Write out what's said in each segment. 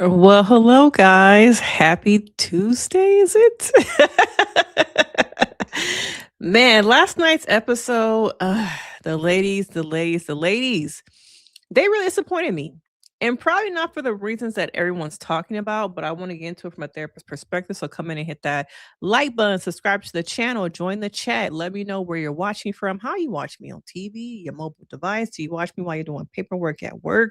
Well, hello, guys. Happy Tuesday, is it? Man, last night's episode, the ladies, they really disappointed me. And probably not for the reasons that everyone's talking about, but I want to get into it from a therapist perspective. So come in and hit that like button, subscribe to the channel, join the chat. Let me know where you're watching from, how you watch me on TV, your mobile device. Do you watch me while you're doing paperwork at work,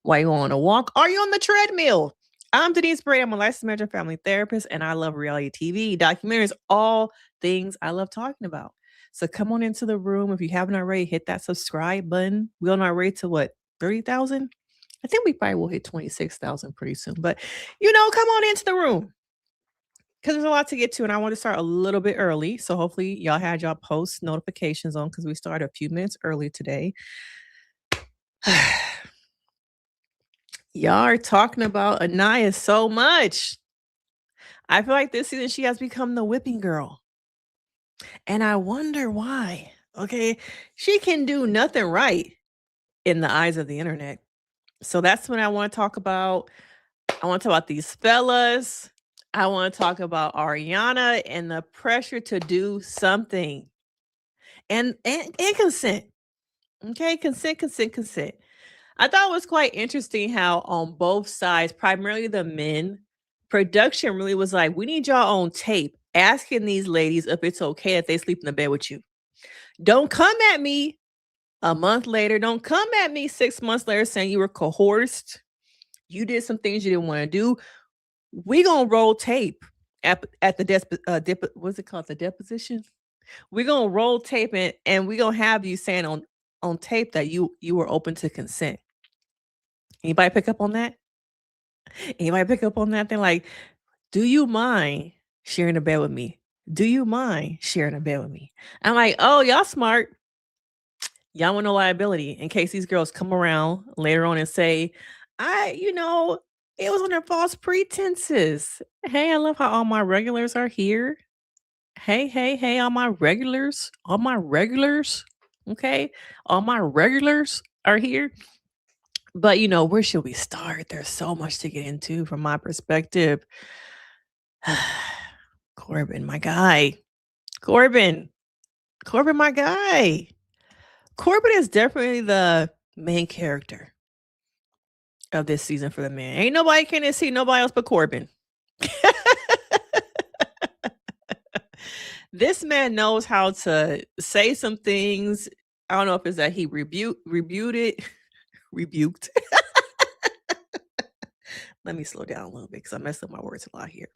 while you're on a walk? Are you on the treadmill? I'm Denise Brady. I'm a licensed marriage and family therapist, and I love reality TV, documentaries, all things I love talking about. So come on into the room. If you haven't already, hit that subscribe button. We're on our way to what, 30,000? I think we probably will hit 26,000 pretty soon. But, come on into the room because there's a lot to get to. And I want to start a little bit early. So hopefully y'all had y'all post notifications on because we started a few minutes early today. Y'all are talking about Anaya so much. I feel like this season she has become the whipping girl. And I wonder why. Okay. She can do nothing right in the eyes of the internet. So that's what I want to talk about. I want to talk about these fellas. I want to talk about Ariana and the pressure to do something. And consent. Okay, consent. I thought it was quite interesting how on both sides, primarily the men, production really was like, we need y'all on tape asking these ladies if it's okay if they sleep in the bed with you. Don't come at me a month later. Don't come at me 6 months later saying you were coerced. You did some things you didn't want to do. We gonna roll tape at the what's it called? The deposition. We're gonna roll tape and we're gonna have you saying on tape that you were open to consent. Anybody pick up on that? Anybody pick up on that? They're like, do you mind sharing a bed with me? Do you mind sharing a bed with me? I'm like, oh, y'all smart. Y'all want no liability in case these girls come around later on and say, it was under false pretenses. Hey, I love how all my regulars are here. Hey, all my regulars. Okay. All my regulars are here. But where should we start? There's so much to get into from my perspective. Corbin, my guy. Corbin, my guy. Corbin is definitely the main character of this season for the man. Ain't nobody can see nobody else but Corbin. This man knows how to say some things. I don't know if it's that he rebuked. Let me slow down a little bit because I messed up my words a lot here.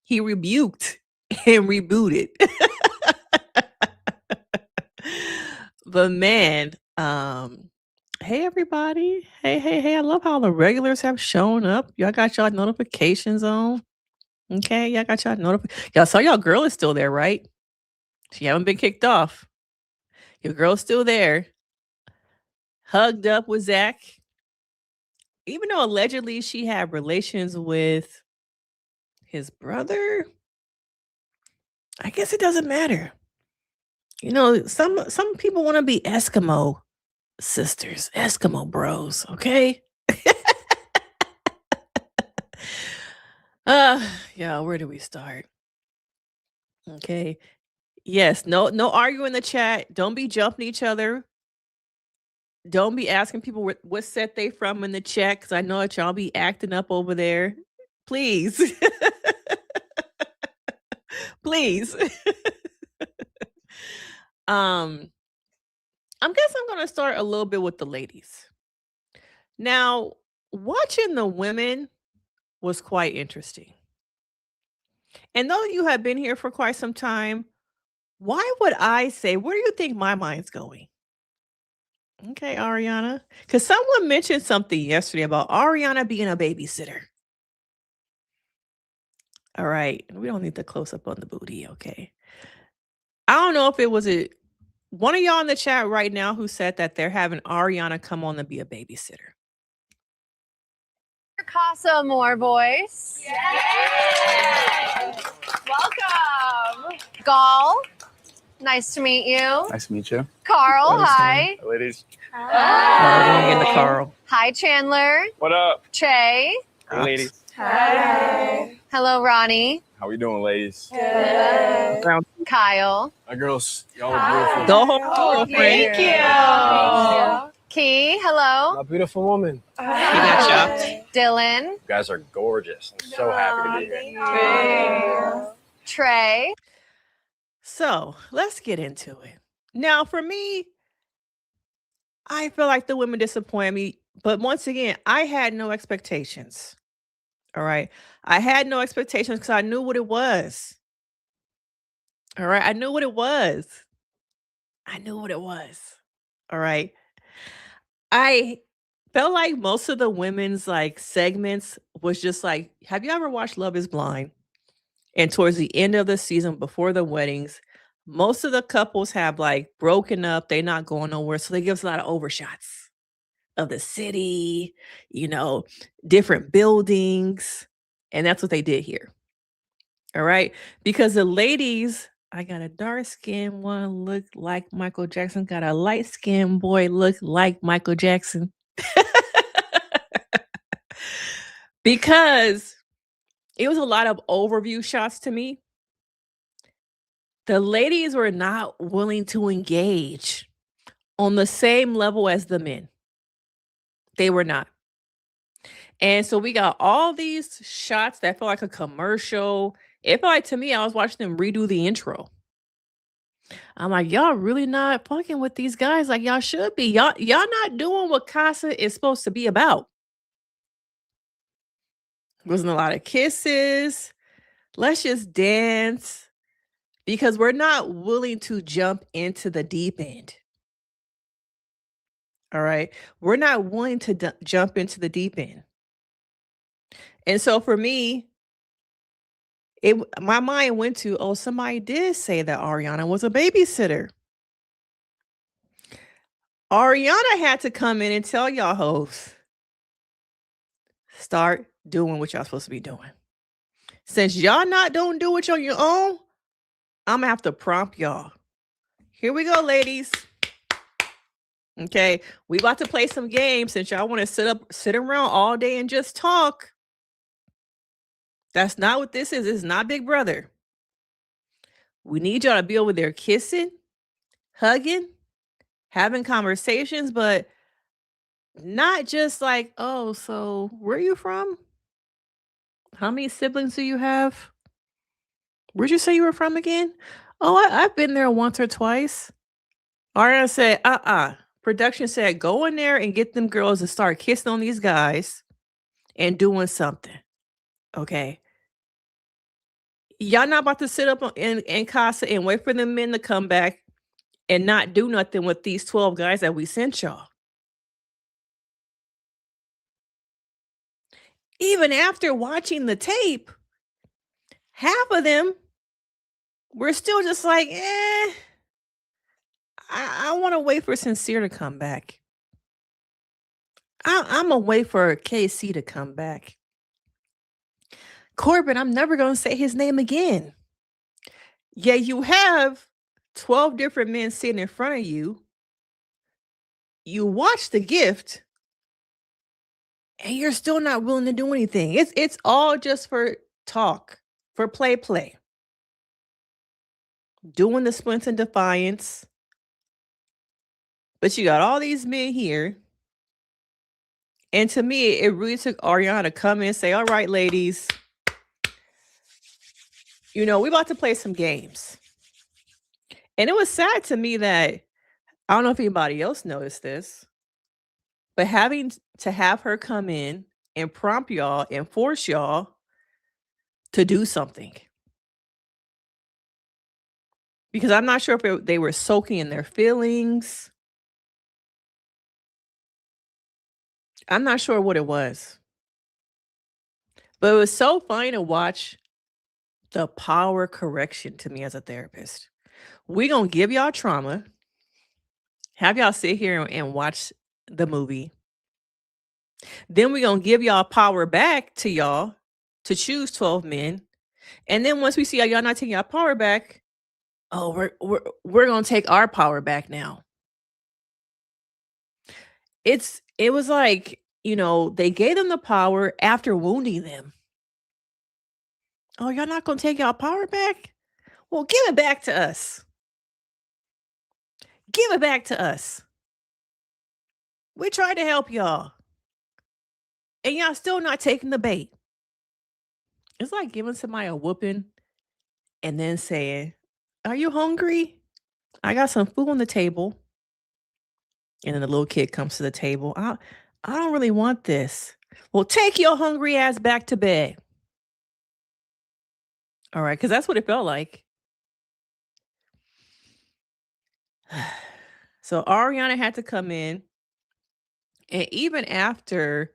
He rebuked and rebooted. But man, hey everybody. Hey, I love how the regulars have shown up. Y'all got y'all notifications on. Okay, y'all got y'all notifications. Y'all saw y'all girl is still there, right? She haven't been kicked off. Your girl's still there. Hugged up with Zach. Even though allegedly she had relations with his brother, I guess it doesn't matter. Some people want to be Eskimo sisters, Eskimo bros, okay? Yeah, where do we start? Okay. Yes, no arguing in the chat. Don't be jumping each other. Don't be asking people what set they from in the chat because I know that y'all be acting up over there. Please. Please. I guess I'm going to start a little bit with the ladies. Now, watching the women was quite interesting. And though you have been here for quite some time, why would I say, where do you think my mind's going? Okay, Ariana. Because someone mentioned something yesterday about Ariana being a babysitter. All right. We don't need the close up on the booty. Okay. I don't know if it was one of y'all in the chat right now who said that they're having Ariana come on and be a babysitter. Casa Amor voice. Yay! Welcome. Gall, nice to meet you. Nice to meet you. Carl, hi. Hi, ladies. Hi. And the Carl. Hi, Chandler. What up? Che. Hey, ladies. Hi. Hello, Ronnie. How we doing, ladies? Good. Kyle. My girls, y'all are beautiful. Go home, girlfriend. Thank you. Key, hello. My beautiful woman. She got chopped. Dylan. You guys are gorgeous. I'm so happy to be here. Trey. So let's get into it. Now, for me, I feel like the women disappoint me. But once again, I had no expectations. All right. I had no expectations because I knew what it was. All right. I knew what it was. All right. I felt like most of the women's like segments was just like, have you ever watched Love is Blind? And towards the end of the season, before the weddings, most of the couples have like broken up. They're not going nowhere. So they give us a lot of overshots of the city, different buildings. And that's what they did here. All right. Because the ladies, I got a dark skinned one look like Michael Jackson, got a light skinned boy look like Michael Jackson. Because it was a lot of overview shots to me. The ladies were not willing to engage on the same level as the men. They were not. And so we got all these shots that felt like a commercial. It felt like, to me, I was watching them redo the intro. I'm like, y'all really not fucking with these guys like y'all should be. Y'all not doing what Casa is supposed to be about. Wasn't a lot of kisses. Let's just dance. Because we're not willing to jump into the deep end. All right. We're not willing to jump into the deep end. And so for me, my mind went to, oh, somebody did say that Ariana was a babysitter. Ariana had to come in and tell y'all hoes, start doing what y'all supposed to be doing. Since y'all don't do it on your own, I'm gonna have to prompt y'all. Here we go, ladies. Okay, we about to play some games since y'all want to sit around all day and just talk. That's not what this is. It's not Big Brother. We need y'all to be over there kissing, hugging, having conversations, but not just like, oh, so where are you from? How many siblings do you have? Where'd you say you were from again? Oh, I've been there once or twice. Ariana said, Production said, go in there and get them girls to start kissing on these guys and doing something. Okay. Y'all not about to sit up in Casa and wait for the men to come back and not do nothing with these 12 guys that we sent y'all. Even after watching the tape, half of them were still just like, I want to wait for Sincere to come back. I'm going to wait for KC to come back. Corbin, I'm never going to say his name again. Yeah, you have 12 different men sitting in front of you. You watch the gift, and you're still not willing to do anything. It's all just for talk, for play. Doing the splints and defiance. But you got all these men here. And to me, it really took Ariana to come in and say, all right, ladies, we about to play some games. And it was sad to me that, I don't know if anybody else noticed this, but having to have her come in and prompt y'all and force y'all to do something. Because I'm not sure if they were soaking in their feelings. I'm not sure what it was. But it was so funny to watch the power correction to me as a therapist. We're going to give y'all trauma, have y'all sit here and watch the movie. Then we're going to give y'all power back to y'all to choose 12 men. And then once we see y'all not taking y'all power back, oh, we're going to take our power back now. It was like, they gave them the power after wounding them. Oh, y'all not gonna take y'all power back? Well, give it back to us. Give it back to us. We tried to help y'all. And y'all still not taking the bait. It's like giving somebody a whooping and then saying, "Are you hungry? I got some food on the table." And then the little kid comes to the table. I don't really want this. Well, take your hungry ass back to bed. All right, because that's what it felt like. So Ariana had to come in. And even after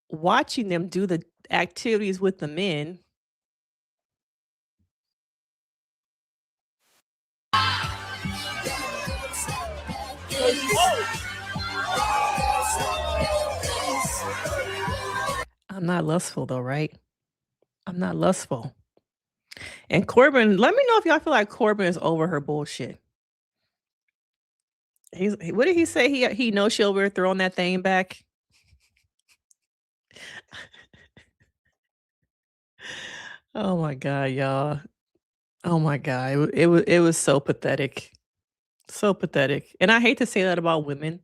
watching them do the activities with the men, I'm not lustful though, right? I'm not lustful. And Corbin, let me know if y'all feel like Corbin is over her bullshit. What did he say? He knows she'll be throwing that thing back. Oh my god, y'all. Oh my god. It was so pathetic. So pathetic. And I hate to say that about women,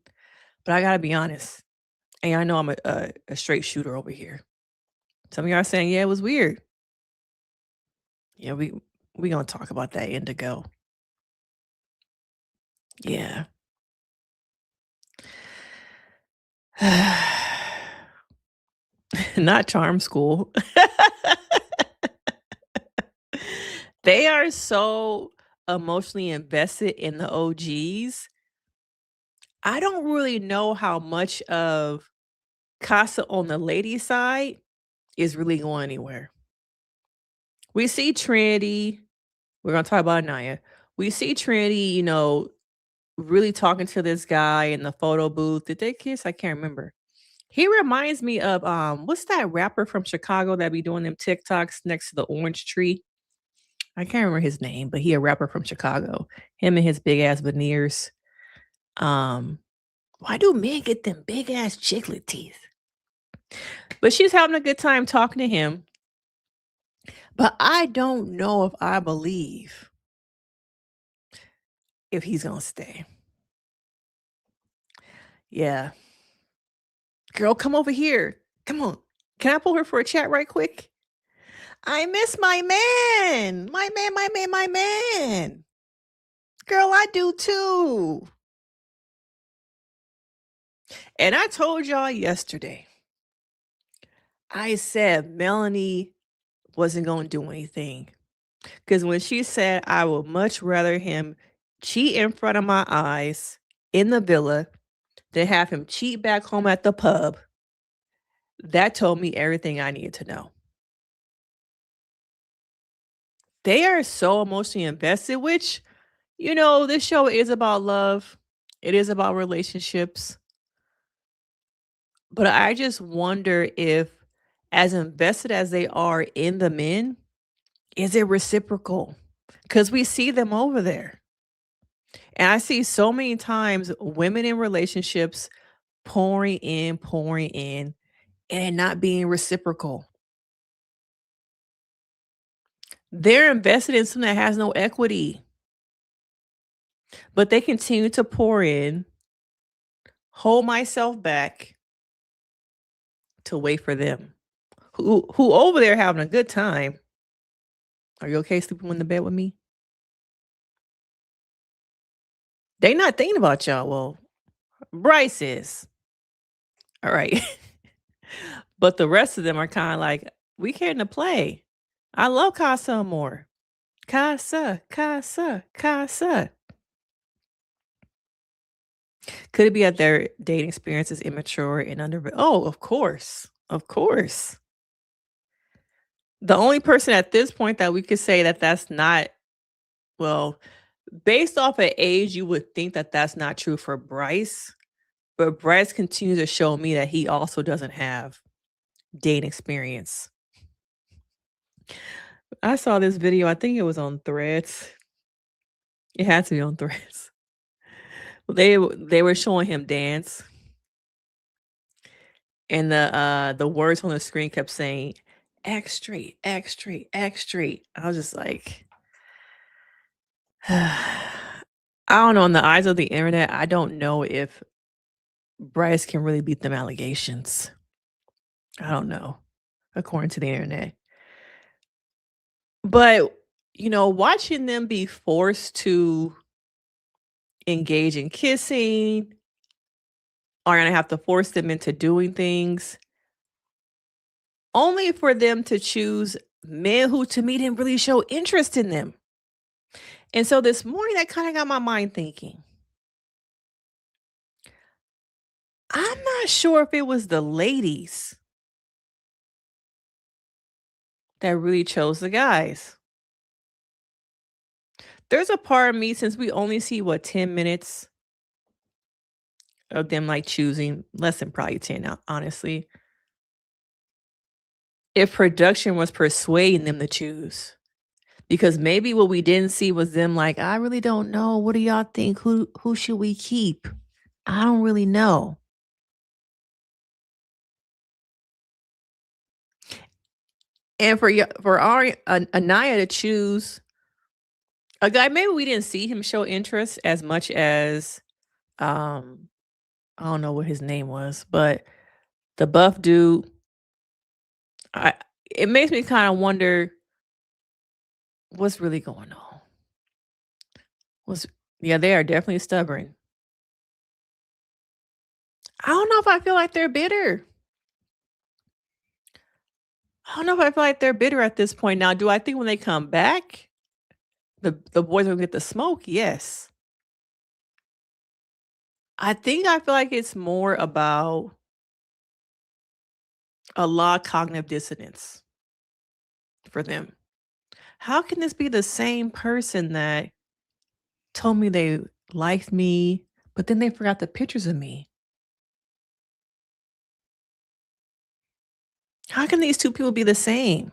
but I gotta be honest. And I know I'm a straight shooter over here. Some of y'all are saying, yeah, it was weird. Yeah, we gonna talk about that indigo. Yeah. Not charm school. They are so emotionally invested in the OGs. I don't really know how much of Casa on the lady side is really going anywhere. We see Trinity. We're gonna talk about Naya. We see Trinity, really talking to this guy in the photo booth. Did they kiss? I can't remember. He reminds me of what's that rapper from Chicago that be doing them TikToks next to the orange tree? I can't remember his name, but he a rapper from Chicago. Him and his big ass veneers. Why do men get them big ass chiclet teeth? But she's having a good time talking to him. But I don't know if I believe if he's gonna stay. Yeah. Girl, come over here. Come on. Can I pull her for a chat right quick? I miss my man. My man, my man, my man. Girl, I do too. And I told y'all yesterday, I said Melanie wasn't going to do anything. Because when she said, I would much rather him cheat in front of my eyes in the villa than have him cheat back home at the pub, that told me everything I needed to know. They are so emotionally invested, which, this show is about love. It is about relationships. But I just wonder if, as invested as they are in the men, is it reciprocal? Because we see them over there. And I see so many times women in relationships pouring in, and not being reciprocal. They're invested in something that has no equity, but they continue to pour in, hold myself back to wait for them. Who over there having a good time. Are you okay sleeping in the bed with me? They not thinking about y'all. Well, Bryce is. All right. But the rest of them are kind of like, we came to play. I love Casa Amor. Casa. Could it be that their dating experience is immature and under? Oh, of course. Of course. The only person at this point that we could say that that's not, well, based off of age, you would think that that's not true for Bryce. But Bryce continues to show me that he also doesn't have dating experience. I saw this video. I think it was on Threads. It had to be on Threads. They were showing him dance, and the words on the screen kept saying, X straight, X straight, X straight. I was just like, I don't know. In the eyes of the internet, I don't know if Bryce can really beat them allegations. I don't know, according to the internet. But, watching them be forced to engage in kissing, or gonna have to force them into doing things, only for them to choose men who, to me, didn't really show interest in them. And so this morning, that kind of got my mind thinking. I'm not sure if it was the ladies that really chose the guys. There's a part of me, since we only see 10 minutes of them like choosing, less than probably 10, honestly. If production was persuading them to choose, because maybe what we didn't see was them like, I really don't know. What do y'all think? Who should we keep? I don't really know. And for Anaya to choose a guy, maybe we didn't see him show interest as much as I don't know what his name was, but the buff dude. It makes me kind of wonder what's really going on. They are definitely stubborn. I don't know if I feel like they're bitter. I don't know if I feel like they're bitter at this point. Now, do I think when they come back, the boys will get the smoke? Yes. I feel like it's more about a lot of cognitive dissonance for them. How can this be the same person that told me they liked me, but then they forgot the pictures of me? How can these two people be the same?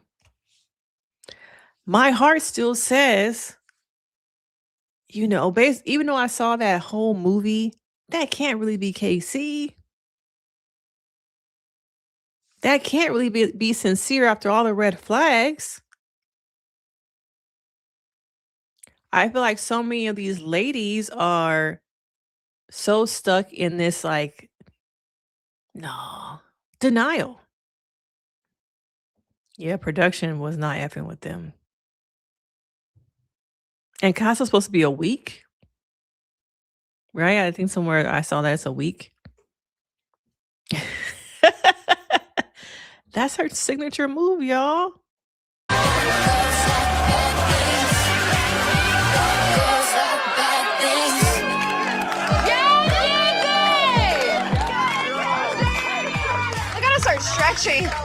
My heart still says, even though I saw that whole movie, that can't really be KC. That can't really be sincere after all the red flags. I feel like so many of these ladies are so stuck in this denial. Yeah, production was not effing with them. And Casa's supposed to be a week, right? I think somewhere I saw that it's a week. That's her signature move, y'all. Stretching. I'm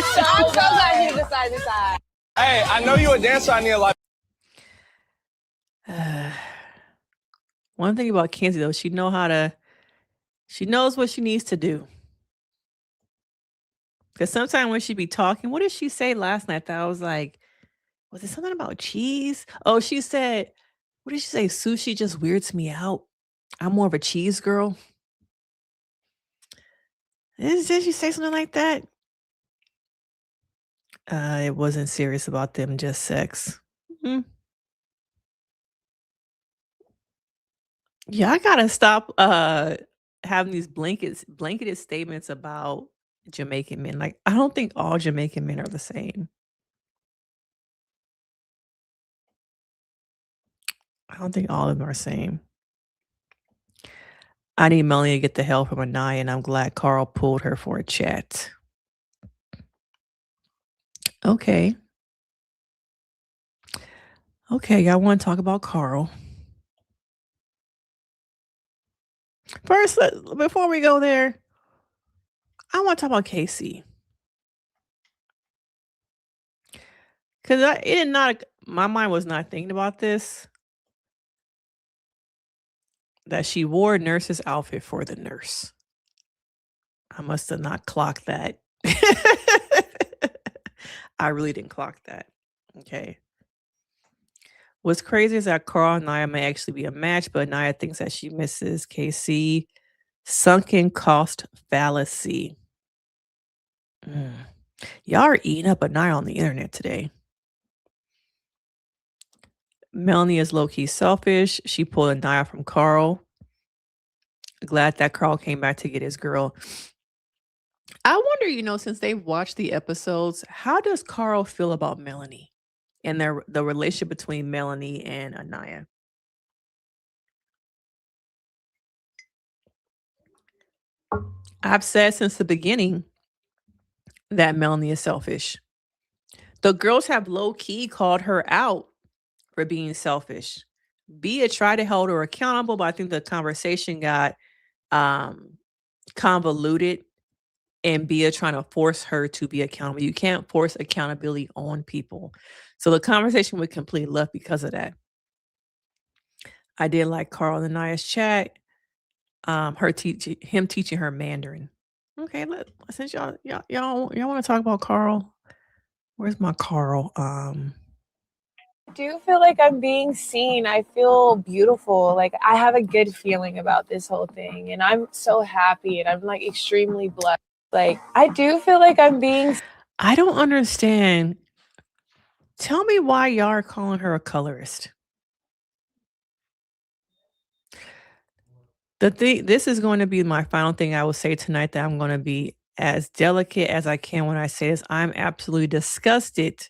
so glad you decided to side. Hey, I know you're a dancer. I need a lot. One thing about Kenzie though, she knows what she needs to do. Because sometimes when she be talking, what did she say last night that I was like, was it something about cheese? Oh, she said, what did she say? Sushi just weirds me out. I'm more of a cheese girl. Did she say something like that? It wasn't serious about them, just sex. Mm-hmm. Yeah, I gotta stop having these blanketed statements about Jamaican men. Like, I don't think all Jamaican men are the same. I don't think all of them are the same. I need Melanie to get the hell from Anaya, and I'm glad Carl pulled her for a chat. Okay. Okay, I want to talk about Carl. First, before we go there, I want to talk about Casey. Because my mind was not thinking about this. That she wore a nurse's outfit for the nurse. I must have not clocked that. I really didn't clock that. Okay. What's crazy is that Carl and Naya may actually be a match, but Naya thinks that she misses KC. Sunken cost fallacy. Y'all are eating up a night on the internet today. Melanie is low-key selfish. She pulled a knife from Carl. Glad that Carl came back to get his girl. I wonder, since they've watched the episodes, how does Carl feel about Melanie and the relationship between Melanie and Anaya? I've said since the beginning that Melanie is selfish. The girls have low-key called her out for being selfish. Bia tried to hold her accountable, but I think the conversation got convoluted and Bia trying to force her to be accountable. You can't force accountability on people. So the conversation went completely left because of that. I did like Carl and Anaya's chat. Him teaching her Mandarin. Okay, since y'all want to talk about Carl. Where's my Carl? I do feel like I'm being seen. I feel beautiful. Like I have a good feeling about this whole thing, and I'm so happy, and I'm like extremely blessed. Like I do feel like I'm being. I don't understand. Tell me why y'all are calling her a colorist. This is going to be my final thing I will say tonight, that I'm going to be as delicate as I can when I say this. I'm absolutely disgusted,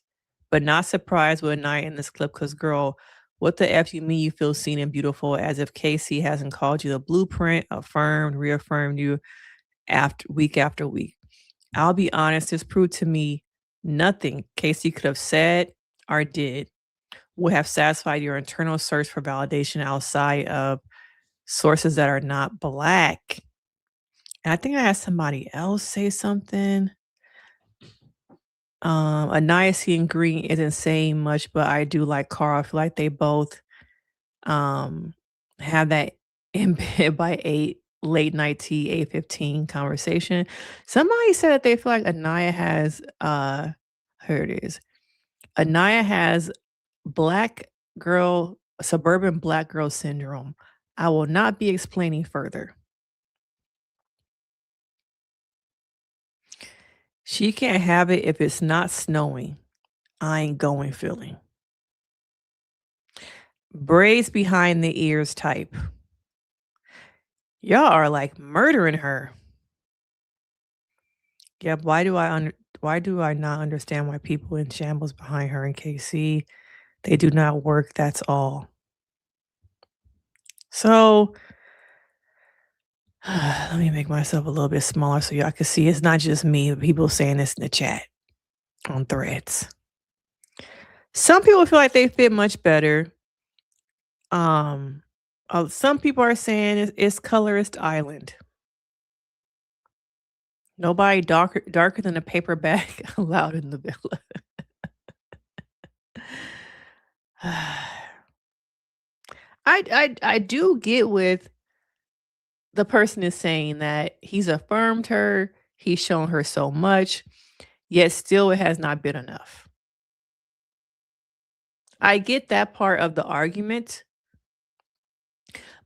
but not surprised with Anaya in this clip, because girl, what the F you mean you feel seen and beautiful, as if Casey hasn't called you the blueprint, affirmed, reaffirmed you week after week. I'll be honest, this proved to me nothing Casey could have said or did would have satisfied your internal search for validation outside of sources that are not Black. And I think I had somebody else say something. Anaya seeing green isn't saying much, but I do like Carl. I feel like they both have that in bed by 8, late night tea, 8:15 conversation. Somebody said that they feel like Anaya has here it is. Anaya has suburban Black girl syndrome. I will not be explaining further. She can't have it if it's not snowing. I ain't going feeling. Braids behind the ears type. Y'all are like murdering her. Yeah, why do I not understand why people in shambles behind her in KC? They do not work, that's all. So let me make myself a little bit smaller so y'all can see it's not just me, but people saying this in the chat on Threads. Some people feel like they fit much better. Some people are saying it's Colorist Island. Nobody darker than a paper bag allowed in the villa. I do get with the person is saying that he's affirmed her, he's shown her so much, yet still it has not been enough. I get that part of the argument,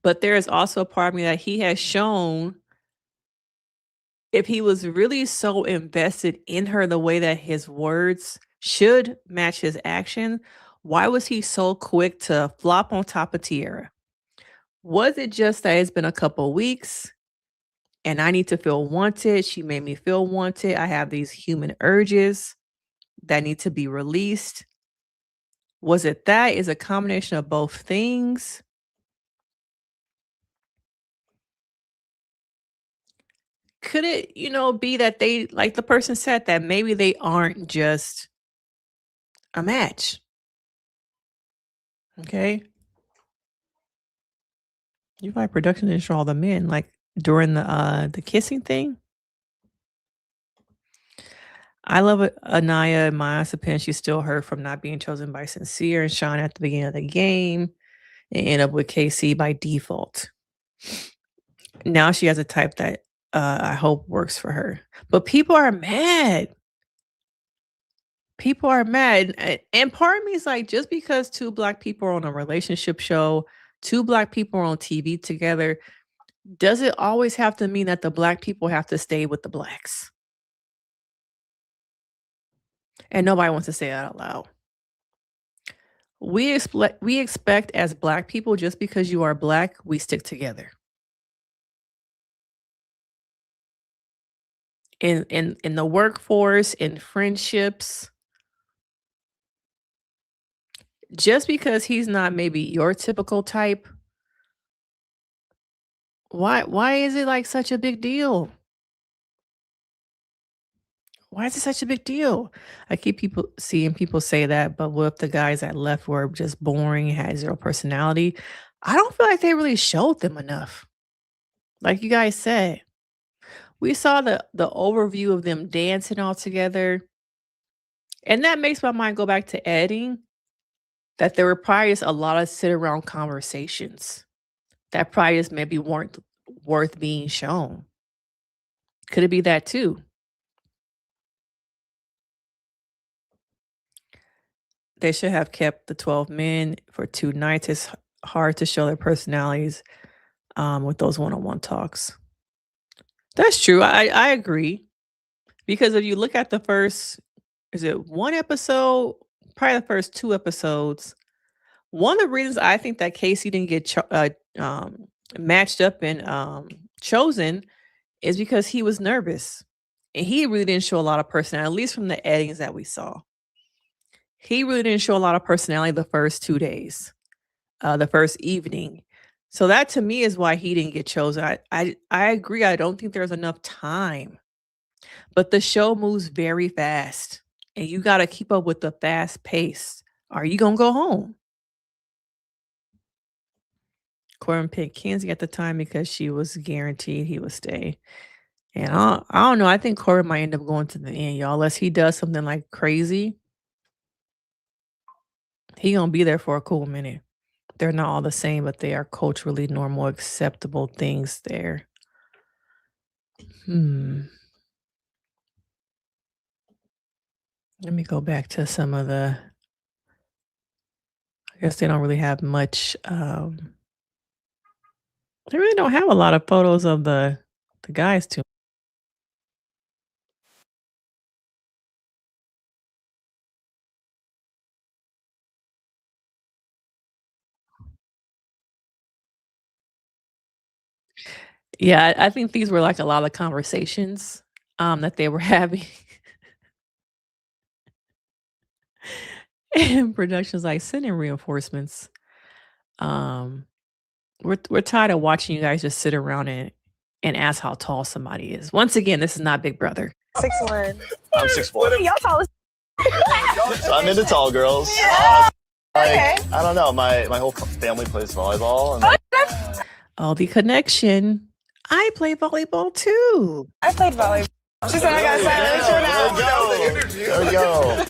but there is also a part of me that he has shown, if he was really so invested in her the way that his words should match his action, why was he so quick to flop on top of Tierra? Was it just that it's been a couple weeks and I need to feel wanted? She made me feel wanted. I have these human urges that need to be released. Was it that? Is a combination of both things? Could it, be that they, like the person said, that maybe they aren't just a match? Okay. You like production didn't show all the men, like during the kissing thing. I love it. Anaya, in my opinion, she's still hurt from not being chosen by Sincere and Sean at the beginning of the game and end up with KC by default. Now she has a type that I hope works for her. But people are mad. People are mad. And part of me is like, just because 2 Black people are on a relationship show, 2 Black people are on TV together, does it always have to mean that the Black people have to stay with the Blacks? And nobody wants to say that out loud. We expect as Black people, just because you are Black, we stick together. In the workforce, in friendships. Just because he's not maybe your typical type, why is it like such a big deal? Why is it such a big deal? I keep seeing people say that, but what if the guys that left were just boring, had zero personality? I don't feel like they really showed them enough. Like you guys said, we saw the overview of them dancing all together, and that makes my mind go back to editing. That there were probably just a lot of sit around conversations that probably just maybe weren't worth being shown. Could it be that too? They should have kept the 12 men for 2 nights. It's hard to show their personalities with those one-on-one talks. That's true. I agree. Because if you look at the first, is it 1 episode? Probably the first 2 episodes. One of the reasons I think that Casey didn't get matched up and chosen is because he was nervous. And he really didn't show a lot of personality, at least from the editings that we saw. He really didn't show a lot of personality the first 2 days, the first evening. So that to me is why he didn't get chosen. I agree. I don't think there's enough time. But the show moves very fast. And you got to keep up with the fast pace. Are you going to go home? Corbin picked Kenzie at the time because she was guaranteed he would stay. And I don't know. I think Corbin might end up going to the end, y'all. Unless he does something like crazy. He gonna be there for a cool minute. They're not all the same, but they are culturally normal, acceptable things there. Let me go back to some of the. I guess they don't really have much. They really don't have a lot of photos of the guys too. Yeah, I think these were like a lot of conversations that they were having. And production's like sending reinforcements. We're tired of watching you guys just sit around and ask how tall somebody is. Once again, this is not Big Brother. 6'1". I'm 6'4". Y'all tall as So I'm into tall girls. okay. I don't know. My whole family plays volleyball. And Oh, the connection. I play volleyball too. I played volleyball. She said I got silent there we go.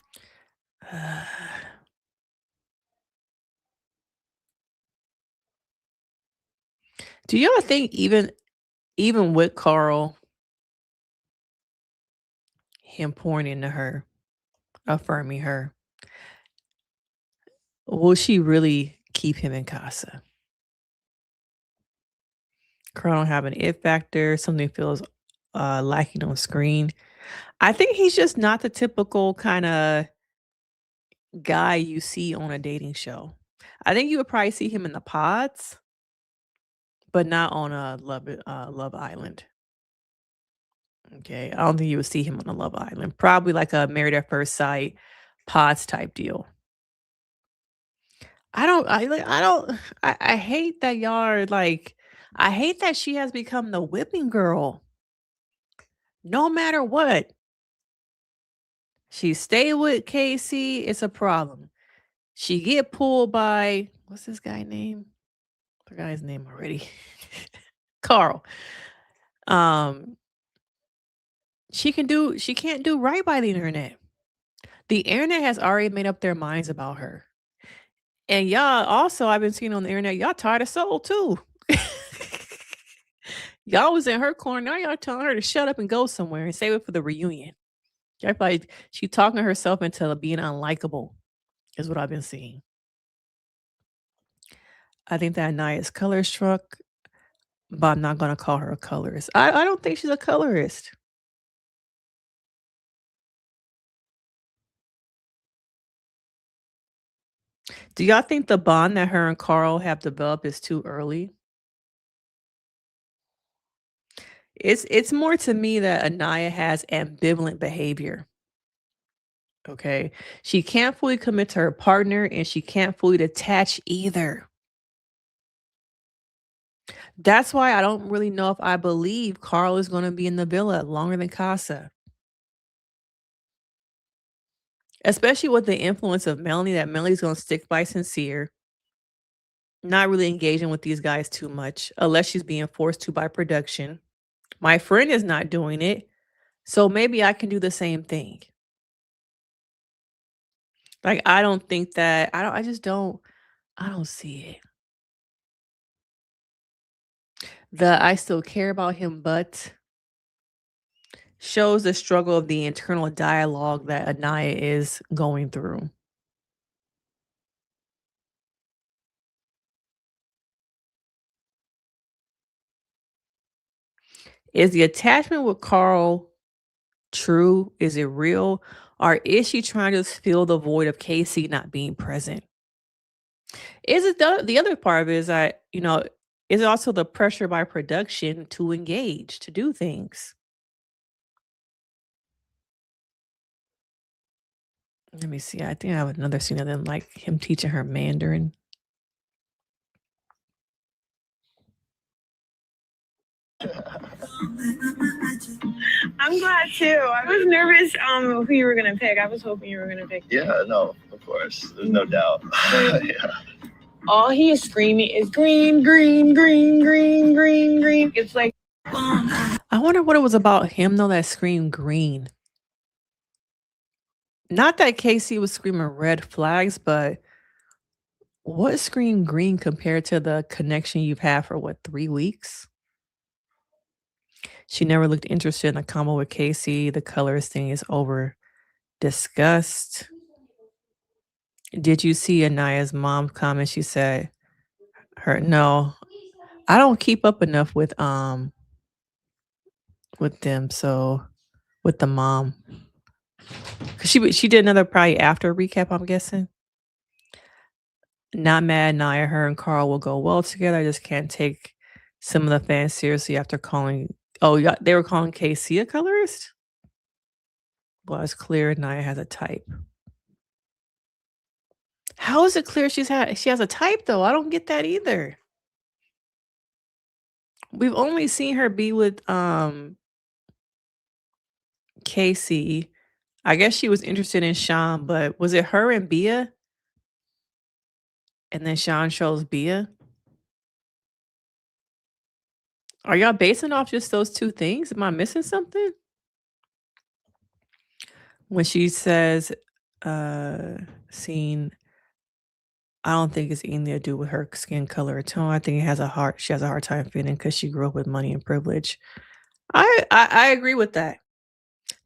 Do y'all think even with Carl, him pouring into her, affirming her, will she really keep him in Casa? Carl don't have an it factor. Something feels lacking on screen. I think he's just not the typical kind of guy you see on a dating show. I think you would probably see him in the pods, but not on a Love Island. Okay, I don't think you would see him on a Love Island. Probably like a Married at First Sight pods type deal. I hate that y'all are like, I hate that she has become the whipping girl. No matter what. She stay with Casey, it's a problem. She get pulled by, what's this guy name? I forgot his name already. Carl. She can't do right by the internet. The internet has already made up their minds about her. And y'all also, I've been seeing on the internet, y'all tired of Soul too. Y'all was in her corner. Now y'all telling her to shut up and go somewhere and save it for the reunion. She talking herself into being unlikable, is what I've been seeing. I think that Anaya's color struck, but I'm not gonna call her a colorist. I don't think she's a colorist. Do y'all think the bond that her and Carl have developed is too early? It's more to me that Anaya has ambivalent behavior. Okay. She can't fully commit to her partner and she can't fully detach either. That's why I don't really know if I believe Carl is going to be in the villa longer than Casa. Especially with the influence of Melanie, that Melanie's going to stick by Sincere, not really engaging with these guys too much, unless she's being forced to by production. My friend is not doing it, so maybe I can do the same thing. Like, I don't think that, I don't see it. The I still care about him, but shows the struggle of the internal dialogue that Anaya is going through. Is the attachment with Carl true? Is it real? Or is she trying to fill the void of Casey not being present? Is it the other part of it is that, is it also the pressure by production to engage, to do things? Let me see. I think I have another scene of them, like him teaching her Mandarin. I'm glad too. I was nervous who you were gonna pick. I was hoping you were gonna pick. Yeah, no, of course. There's no doubt. Yeah. All he is screaming is green, green, green, green, green, green. It's like I wonder what it was about him though that screamed green. Not that Casey was screaming red flags, but what screamed green compared to the connection you've had for what, 3 weeks? She never looked interested in a combo with Casey. The colors thing is over discussed. Did you see Anaya's mom comment? She said no. I don't keep up enough with them, so with the mom. Cause she did another probably after recap, I'm guessing. Not mad, Naya. Her and Carl will go well together. I just can't take some of the fans seriously after calling. Oh, yeah, they were calling Casey a colorist? Well, it's clear Naya has a type. How is it clear she has a type though? I don't get that either. We've only seen her be with Casey. I guess she was interested in Sean, but was it her and Bia? And then Sean chose Bia? Are y'all basing off just those two things? Am I missing something? When she says, scene, I don't think it's anything to do with her skin color or tone. I think she has a hard time fitting because she grew up with money and privilege. I agree with that.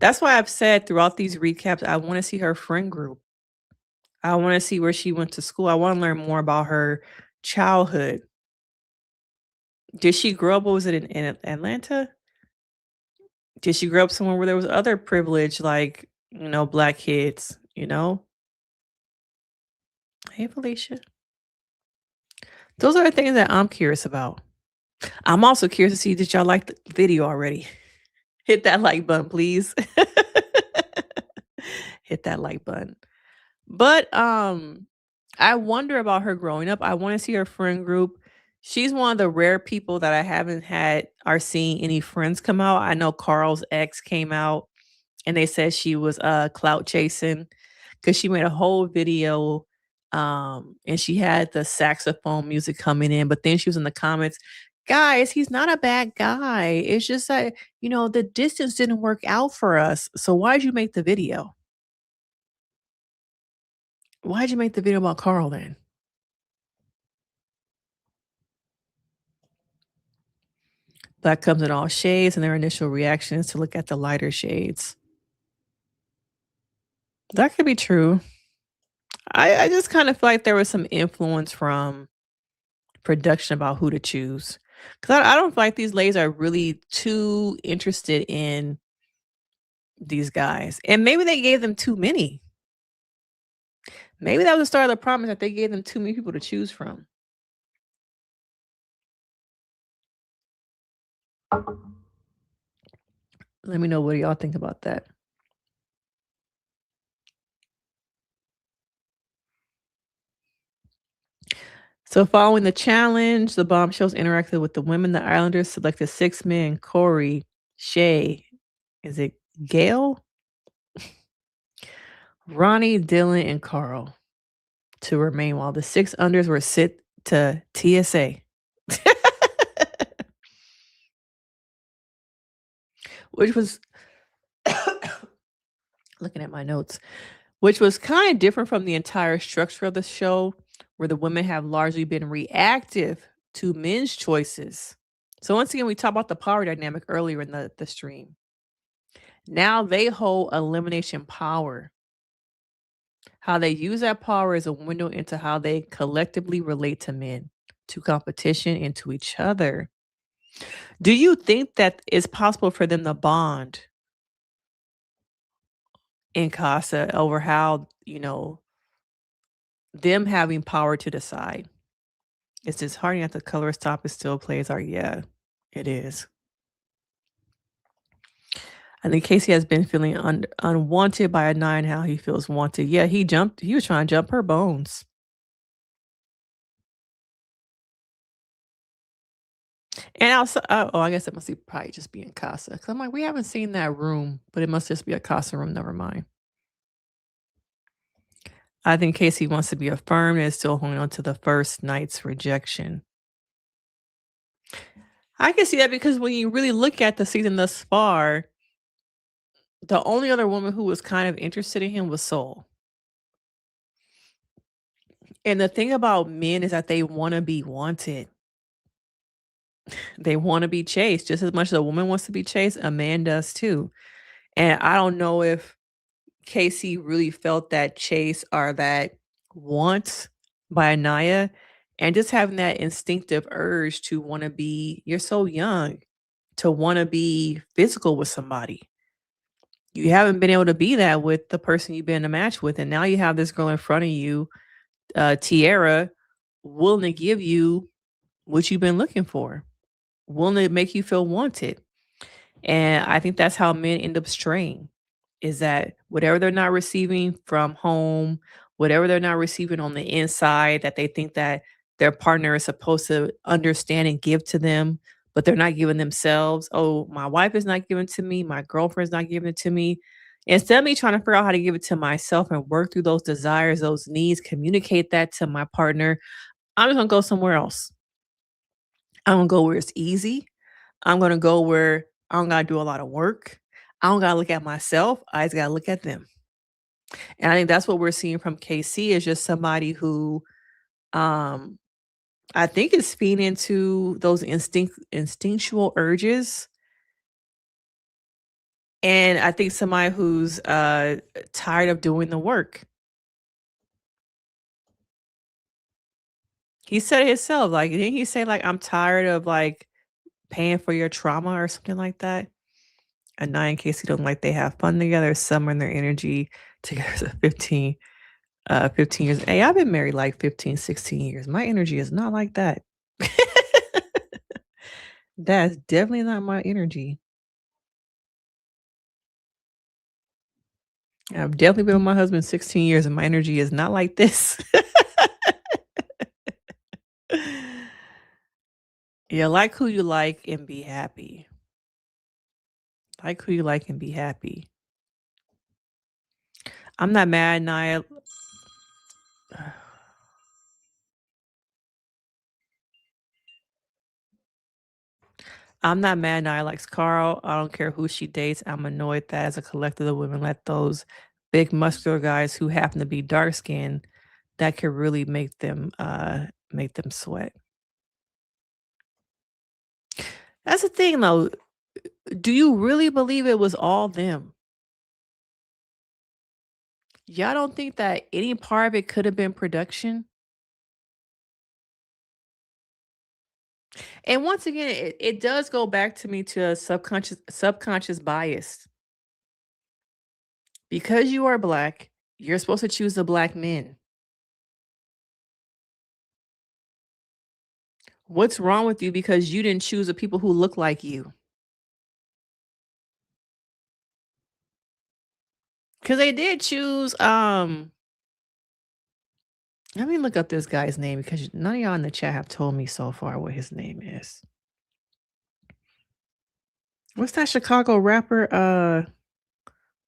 That's why I've said throughout these recaps, I want to see her friend group. I want to see where she went to school. I want to learn more about her childhood. Did she grow up? What was it in Atlanta? Did she grow up somewhere where there was other privilege, like, black kids, Hey, Felicia. Those are the things that I'm curious about. I'm also curious to see, did y'all like the video already? Hit that like button, please. Hit that like button. But I wonder about her growing up. I want to see her friend group. She's one of the rare people that I haven't are seeing any friends come out. I know Carl's ex came out and they said she was clout chasing because she made a whole video and she had the saxophone music coming in, but then she was in the comments, guys, he's not a bad guy. It's just that, the distance didn't work out for us. So why'd you make the video? Why'd you make the video about Carl then? Black comes in all shades, and their initial reaction is to look at the lighter shades. That could be true. I just kind of feel like there was some influence from production about who to choose. Because I don't feel like these ladies are really too interested in these guys. And maybe they gave them too many. Maybe that was the start of the problem, that they gave them too many people to choose from. Let me know what do y'all think about that. So following the challenge, the Bombshells interacted with the women. The Islanders selected 6 men: Corey, Shay, is it Gail, Ronnie, Dylan, and Carl to remain, while the 6 unders were sent to TSA. Which was looking at my notes, which was kind of different from the entire structure of the show, where the women have largely been reactive to men's choices. So once again, we talked about the power dynamic earlier in the stream. Now they hold elimination power. How they use that power is a window into how they collectively relate to men, to competition, and to each other. Do you think that it's possible for them to bond in Casa over how, them having power to decide? It's disheartening that the colorist topic still plays our, yeah, it is. I think Casey has been feeling unwanted by Anaya, and how he feels wanted. Yeah, he was trying to jump her bones. And also, I guess it must probably just be in Casa. Because I'm like, we haven't seen that room, but it must just be a Casa room. Never mind. I think Casey wants to be affirmed and is still holding on to the first night's rejection. I can see that, because when you really look at the season thus far, the only other woman who was kind of interested in him was Soul. And the thing about men is that they want to be wanted. They want to be chased just as much as a woman wants to be chased. A man does too. And I don't know if Casey really felt that chase or that want by Anaya, and just having that instinctive urge to want to be, you're so young, to want to be physical with somebody. You haven't been able to be that with the person you've been in a match with. And now you have this girl in front of you, Tiara, willing to give you what you've been looking for, willing to make you feel wanted. And I think that's how men end up straying, is that whatever they're not receiving from home, whatever they're not receiving on the inside, that they think that their partner is supposed to understand and give to them, but they're not giving themselves. Oh, my wife is not giving to me. My girlfriend's not giving it to me. Instead of me trying to figure out how to give it to myself and work through those desires, those needs, communicate that to my partner, I'm just going to go somewhere else. I'm going to go where it's easy. I'm going to go where I don't got to do a lot of work. I don't got to look at myself. I just got to look at them. And I think that's what we're seeing from KC, is just somebody who I think is feeding into those instinctual urges. And I think somebody who's tired of doing the work. He said it himself. Like, didn't he say, like, I'm tired of, like, paying for your trauma or something like that? And now, in case you don't like, they have fun together, summering their energy together for 15 years. Hey, I've been married like 15, 16 years. My energy is not like that. That's definitely not my energy. I've definitely been with my husband 16 years, and my energy is not like this. Yeah, like who you like and be happy. Like who you like and be happy. I'm not mad, Nia. I'm not mad. Nia likes Carl. I don't care who she dates. I'm annoyed that as a collective of women let those big muscular guys who happen to be dark skinned, that could really make them sweat. That's the thing, though. Do you really believe it was all them? Y'all don't think that any part of it could have been production? And once again, it does go back to me to a subconscious bias. Because you are black, you're supposed to choose the black men. What's wrong with you because you didn't choose the people who look like you? Because they did choose, let me look up this guy's name because none of y'all in the chat have told me so far what his name is. What's that Chicago rapper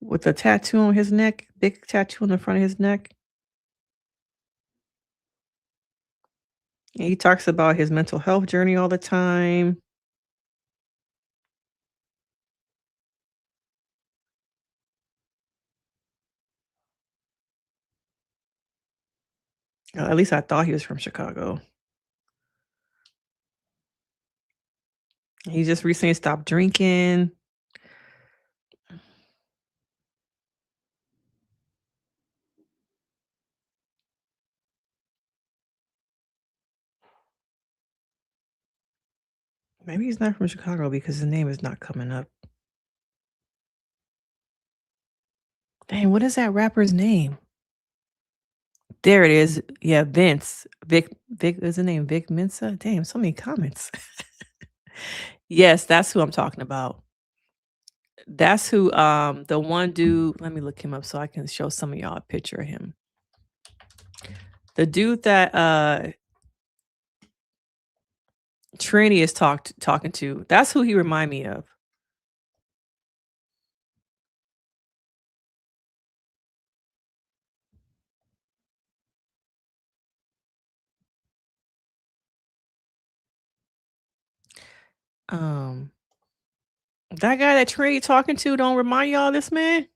with the tattoo on his neck? Big tattoo on the front of his neck. And he talks about his mental health journey all the time. At least I thought he was from Chicago. He just recently stopped drinking. Maybe he's not from Chicago because his name is not coming up. Dang, what is that rapper's name? There it is. Yeah, Vince. Vic is the name Vic Mensa? Damn, so many comments. Yes, that's who I'm talking about. That's who the one dude, let me look him up so I can show some of y'all a picture of him. The dude that Trini is talking to, that's who he remind me of. That guy that Trini talking to don't remind y'all of this man?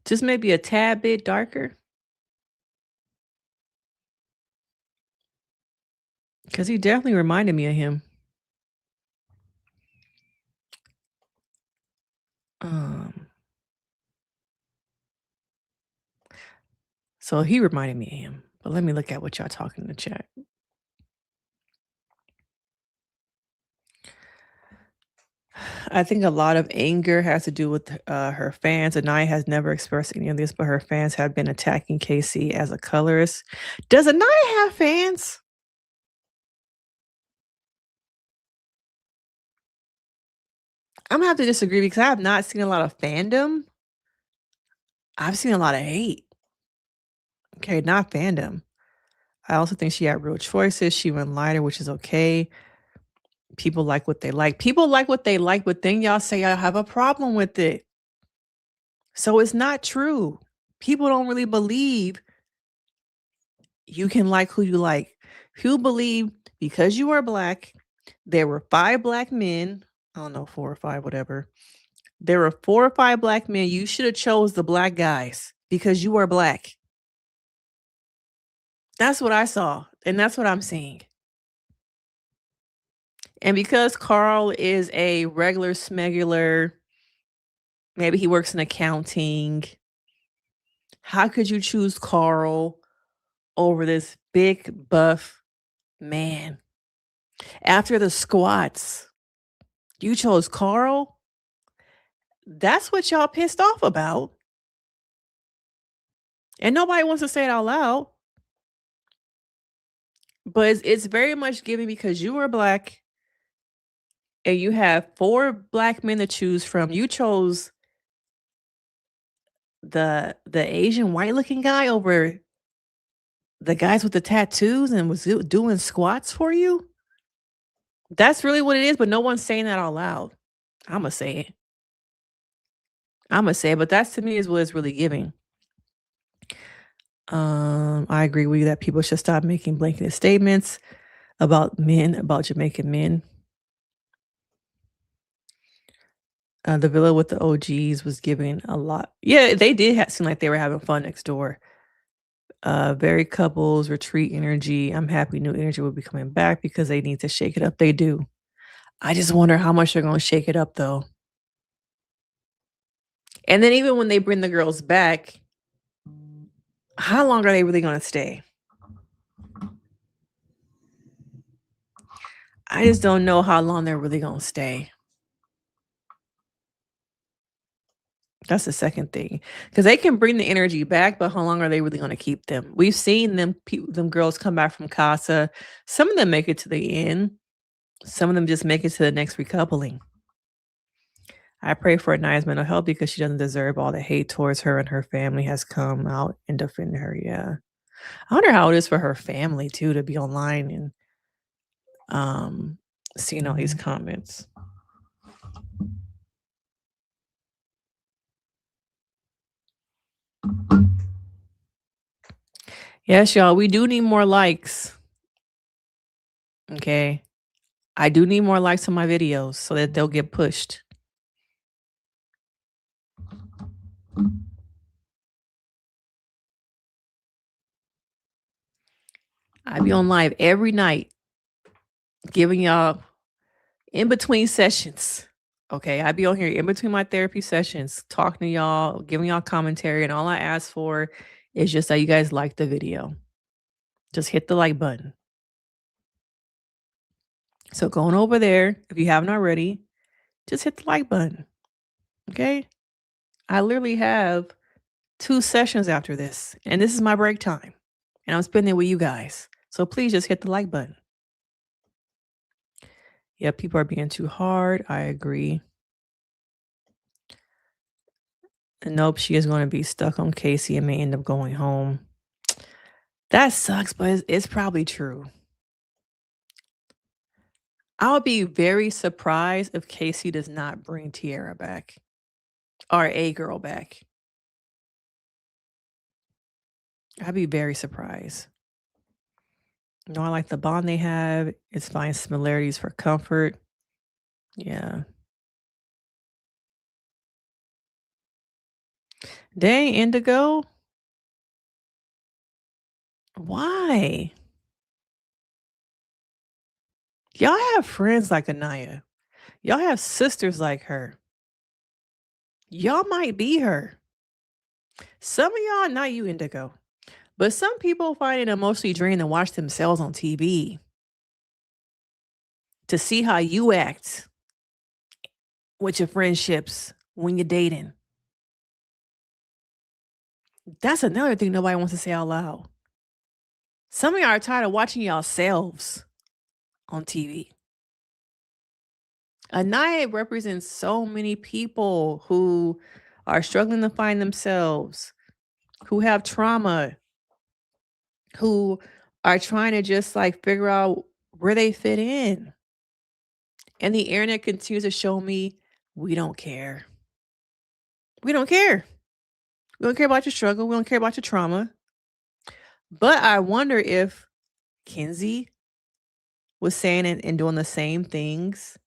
Just maybe a tad bit darker. Because he definitely reminded me of him. So he reminded me of him. But let me look at what y'all talking in the chat. I think a lot of anger has to do with her fans. Anaya has never expressed any of this, but her fans have been attacking Casey as a colorist. Does Anaya have fans? I'm gonna have to disagree because I have not seen a lot of fandom. I've seen a lot of hate. Okay, not fandom. I also think she had real choices. She went lighter, which is okay. People like what they like. People like what they like, but then y'all say y'all have a problem with it. So it's not true. People don't really believe you can like who you like. Who believe because you are black, there were 5 black men. I don't know, 4 or 5, whatever. There were 4 or 5 black men. You should have chose the black guys because you are black. That's what I saw, and that's what I'm seeing. And because Carl is a regular smegular, maybe he works in accounting. How could you choose Carl over this big buff man? After the squats, you chose Carl? That's what y'all pissed off about. And nobody wants to say it out loud. But it's very much given because you are black and you have 4 black men to choose from. You chose the Asian white looking guy over the guys with the tattoos and was doing squats for you. That's really what it is, but no one's saying that out loud. I'ma say it. But that's to me is what it's really giving. I agree with you that people should stop making blanket statements about men, about Jamaican men. The villa with the OGs was giving a lot. Yeah, they did seem like they were having fun next door. Very couples, retreat energy. I'm happy new energy will be coming back because they need to shake it up. They do. I just wonder how much they're going to shake it up, though. And then even when they bring the girls back, how long are they really going to stay? I just don't know how long they're really going to stay. That's the second thing, because they can bring the energy back, but how long are they really going to keep them? We've seen them girls come back from Casa. Some of them make it to the end. Some of them just make it to the next recoupling. I pray for Anaya's mental health because she doesn't deserve all the hate towards her, and her family has come out and defended her. Yeah. I wonder how it is for her family too to be online and seeing all these comments. Yes, y'all, we do need more likes. Okay. I do need more likes on my videos so that they'll get pushed. I be on live every night giving y'all in between sessions. Okay, I be on here in between my therapy sessions, talking to y'all, giving y'all commentary, and all I ask for is just that you guys like the video. Just hit the like button. So going over there, if you haven't already, just hit the like button. Okay? I literally have 2 sessions after this, and this is my break time. And I'm spending it with you guys. So please just hit the like button. Yeah, people are being too hard. I agree. And nope, she is going to be stuck on Casey and may end up going home. That sucks, but it's probably true. I would be very surprised if Casey does not bring Tiara back or a girl back. I'd be very surprised. No, I like the bond they have. It's fine similarities for comfort. Yeah. Dang, Indigo. Why? Y'all have friends like Anaya. Y'all have sisters like her. Y'all might be her. Some of y'all, not you, Indigo, but some people find it emotionally draining to watch themselves on TV. To see how you act with your friendships when you're dating. That's another thing nobody wants to say out loud. Some of y'all are tired of watching yourselves on TV. Anaya represents so many people who are struggling to find themselves, who have trauma, who are trying to just like figure out where they fit in. And the internet continues to show me we don't care. We don't care. We don't care about your struggle. We don't care about your trauma. But I wonder if Kenzie was saying and doing the same things,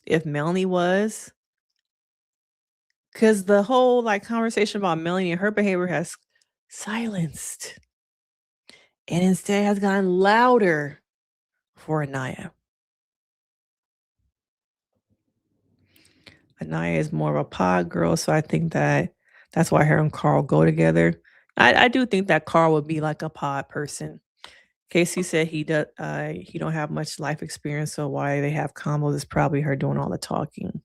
if Melanie was. Because the whole like conversation about Melanie and her behavior has silenced. And instead has gotten louder for Anaya. Anaya is more of a pod girl, so I think that's why her and Carl go together. I do think that Carl would be like a pod person. Casey said he don't have much life experience, so why they have combos is probably her doing all the talking.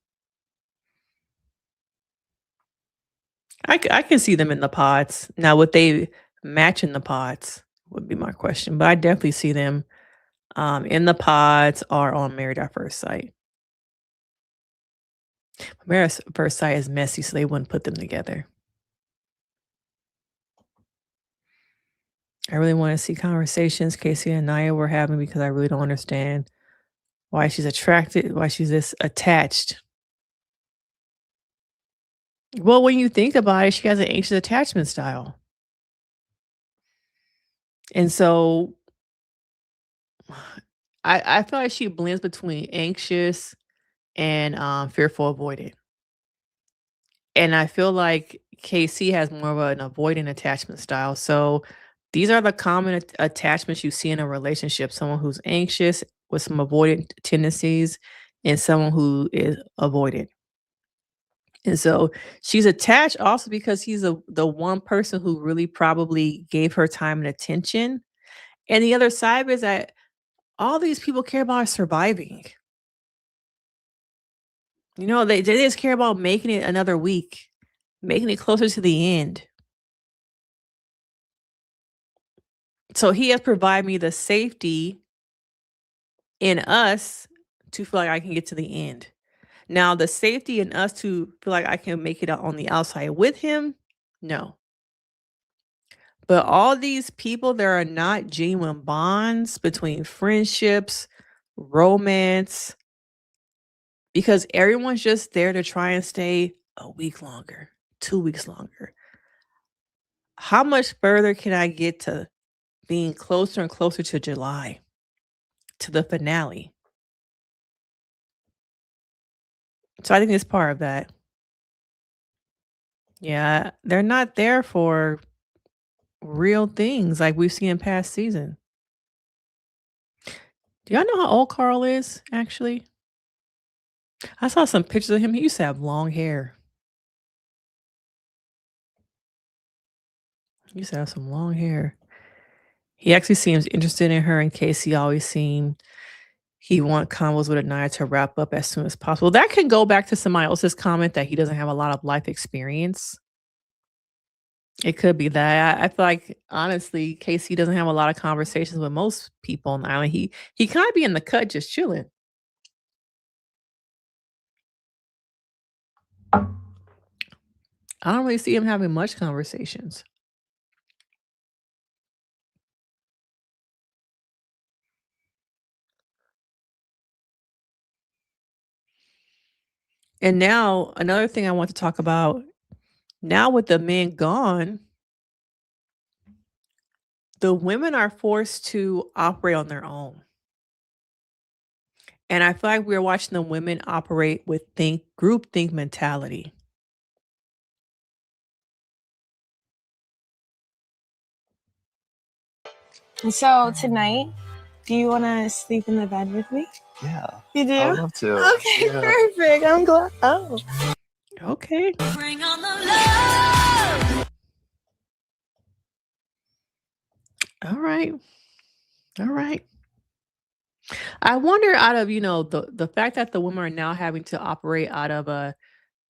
I can see them in the pods. Now, would they match in the pods would be my question. But I definitely see them in the pods or on Married at First Sight. Married at First Sight is messy, so they wouldn't put them together. I really want to see conversations Casey and Naya were having because I really don't understand why she's attracted, why she's this attached. Well, when you think about it, she has an anxious attachment style. And so I feel like she blends between anxious and fearful avoidant. And I feel like KC has more of an avoidant attachment style. So these are the common attachments you see in a relationship. Someone who's anxious with some avoidant tendencies and someone who is avoidant. And so she's attached also because he's the one person who really probably gave her time and attention. And the other side is that all these people care about surviving. You know, they just care about making it another week, making it closer to the end. So he has provided me the safety in us to feel like I can get to the end. Now, the safety in us to feel like I can make it out on the outside with him, no. But all these people, there are not genuine bonds between friendships, romance, because everyone's just there to try and stay a week longer, 2 weeks longer. How much further can I get to being closer and closer to July, to the finale? So I think it's part of that. Yeah, they're not there for real things like we've seen in past season. Do y'all know how old Carl is, actually? I saw some pictures of him. He used to have long hair. He used to have some long hair. He actually seems interested in her, and Casey always seemed he want combos with Anaya to wrap up as soon as possible. That can go back to somebody else's comment that he doesn't have a lot of life experience. It could be that. I feel like, honestly, Casey doesn't have a lot of conversations with most people on the island. He kind of be in the cut just chilling. I don't really see him having much conversations. And now, another thing I want to talk about, now with the men gone, the women are forced to operate on their own. And I feel like we're watching the women operate with groupthink mentality. So tonight, do you want to sleep in the bed with me? Yeah. You do? I would love to. Okay, Yeah. perfect. I'm glad. Oh. Okay. Bring on the love. All right. All right. I wonder, out of, the fact that the women are now having to operate out of a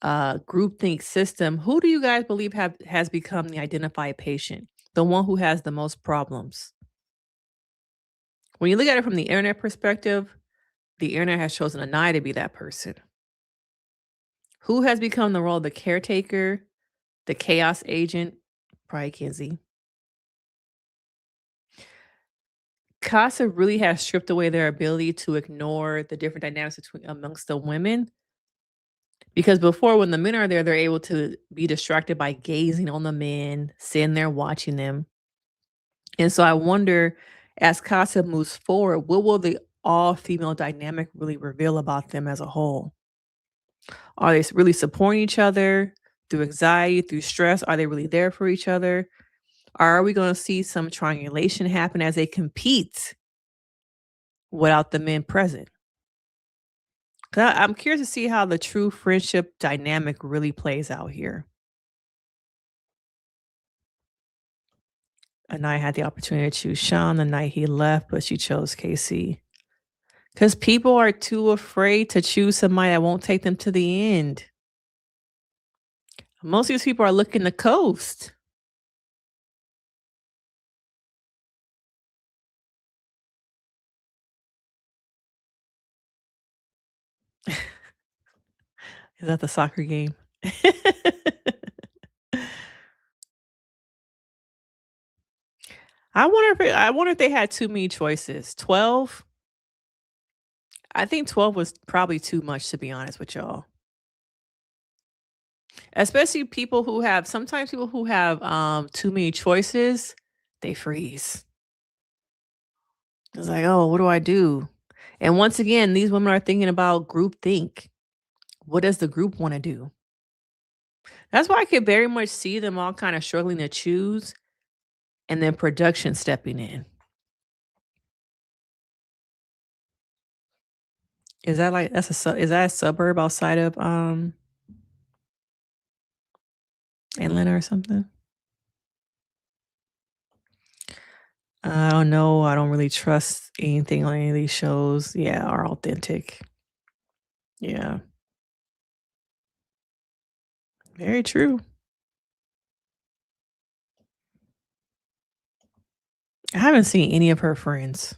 groupthink system, who do you guys believe has become the identified patient? The one who has the most problems? When you look at it from the internet perspective, the internet has chosen Anaya to be that person. Who has become the role of the caretaker, the chaos agent? Probably Kenzie. Casa really has stripped away their ability to ignore the different dynamics amongst the women. Because before, when the men are there, they're able to be distracted by gazing on the men, sitting there watching them. And so I wonder, as Casa moves forward, what will the all-female dynamic really reveal about them as a whole? Are they really supporting each other through anxiety, through stress? Are they really there for each other? Or are we going to see some triangulation happen as they compete without the men present? 'Cause I'm curious to see how the true friendship dynamic really plays out here. Anaya had the opportunity to choose Sean the night he left, but she chose KC. Because people are too afraid to choose somebody that won't take them to the end. Most of these people are looking to coast. Is that the soccer game? I wonder if they had too many choices. 12? I think 12 was probably too much, to be honest with y'all. Especially sometimes people who have too many choices, they freeze. It's like, oh, what do I do? And once again, these women are thinking about groupthink. What does the group want to do? That's why I could very much see them all kind of struggling to choose, and then production stepping in. Is that a suburb outside of Atlanta or something? I don't know. I don't really trust anything on any of these shows. Yeah, are authentic. Yeah. Very true. I haven't seen any of her friends.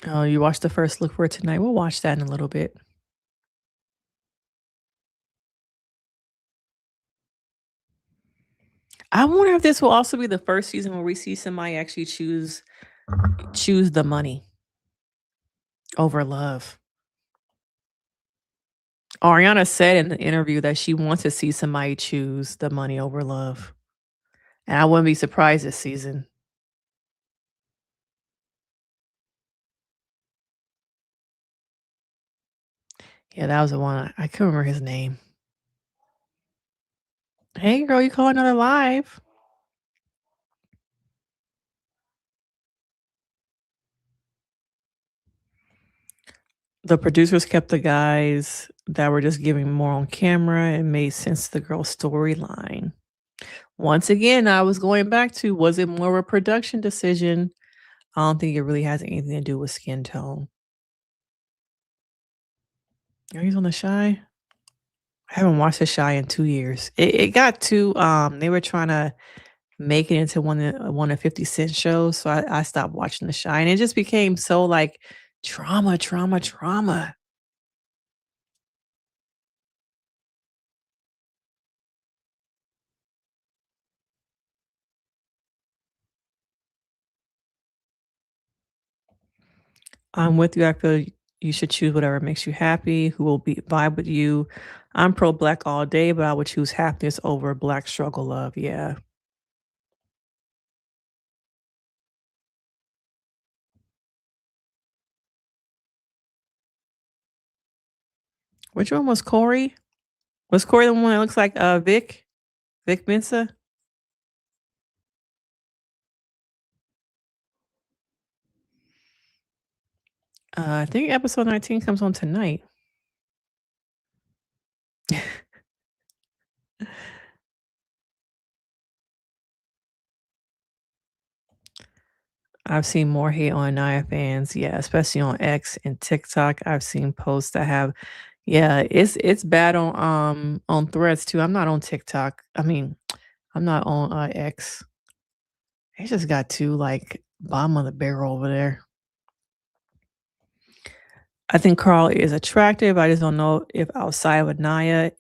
Oh, you watched the first look for it tonight? We'll watch that in a little bit. I wonder if this will also be the first season where we see somebody actually choose the money over love. Ariana said in the interview that she wants to see somebody choose the money over love. And I wouldn't be surprised this season. Yeah, that was the one. I couldn't remember his name. Hey, girl, you call another live? The producers kept the guys that were just giving more on camera and made sense to the girl's storyline. Once again, I was going back to, was it more of a production decision? I don't think it really has anything to do with skin tone. Oh, he's on The Shy? I haven't watched The Shy in 2 years. It got too, they were trying to make it into one of 50 Cent shows, so I stopped watching The Shy, and it just became so, like, trauma. I'm with you. I feel you should choose whatever makes you happy, who will be vibe with you. I'm pro black all day, but I would choose happiness over black struggle love. Yeah. Which one was Corey? Was Corey the one that looks like Vic? Vic Mensa? I think episode 19 comes on tonight. I've seen more hate on Naya fans, yeah, especially on X and TikTok. I've seen posts that have, yeah, it's bad on Threads too. I'm not on TikTok. I mean, I'm not on X. It just got too like bottom of the barrel over there. I think Carl is attractive. I just don't know if outside of Naya,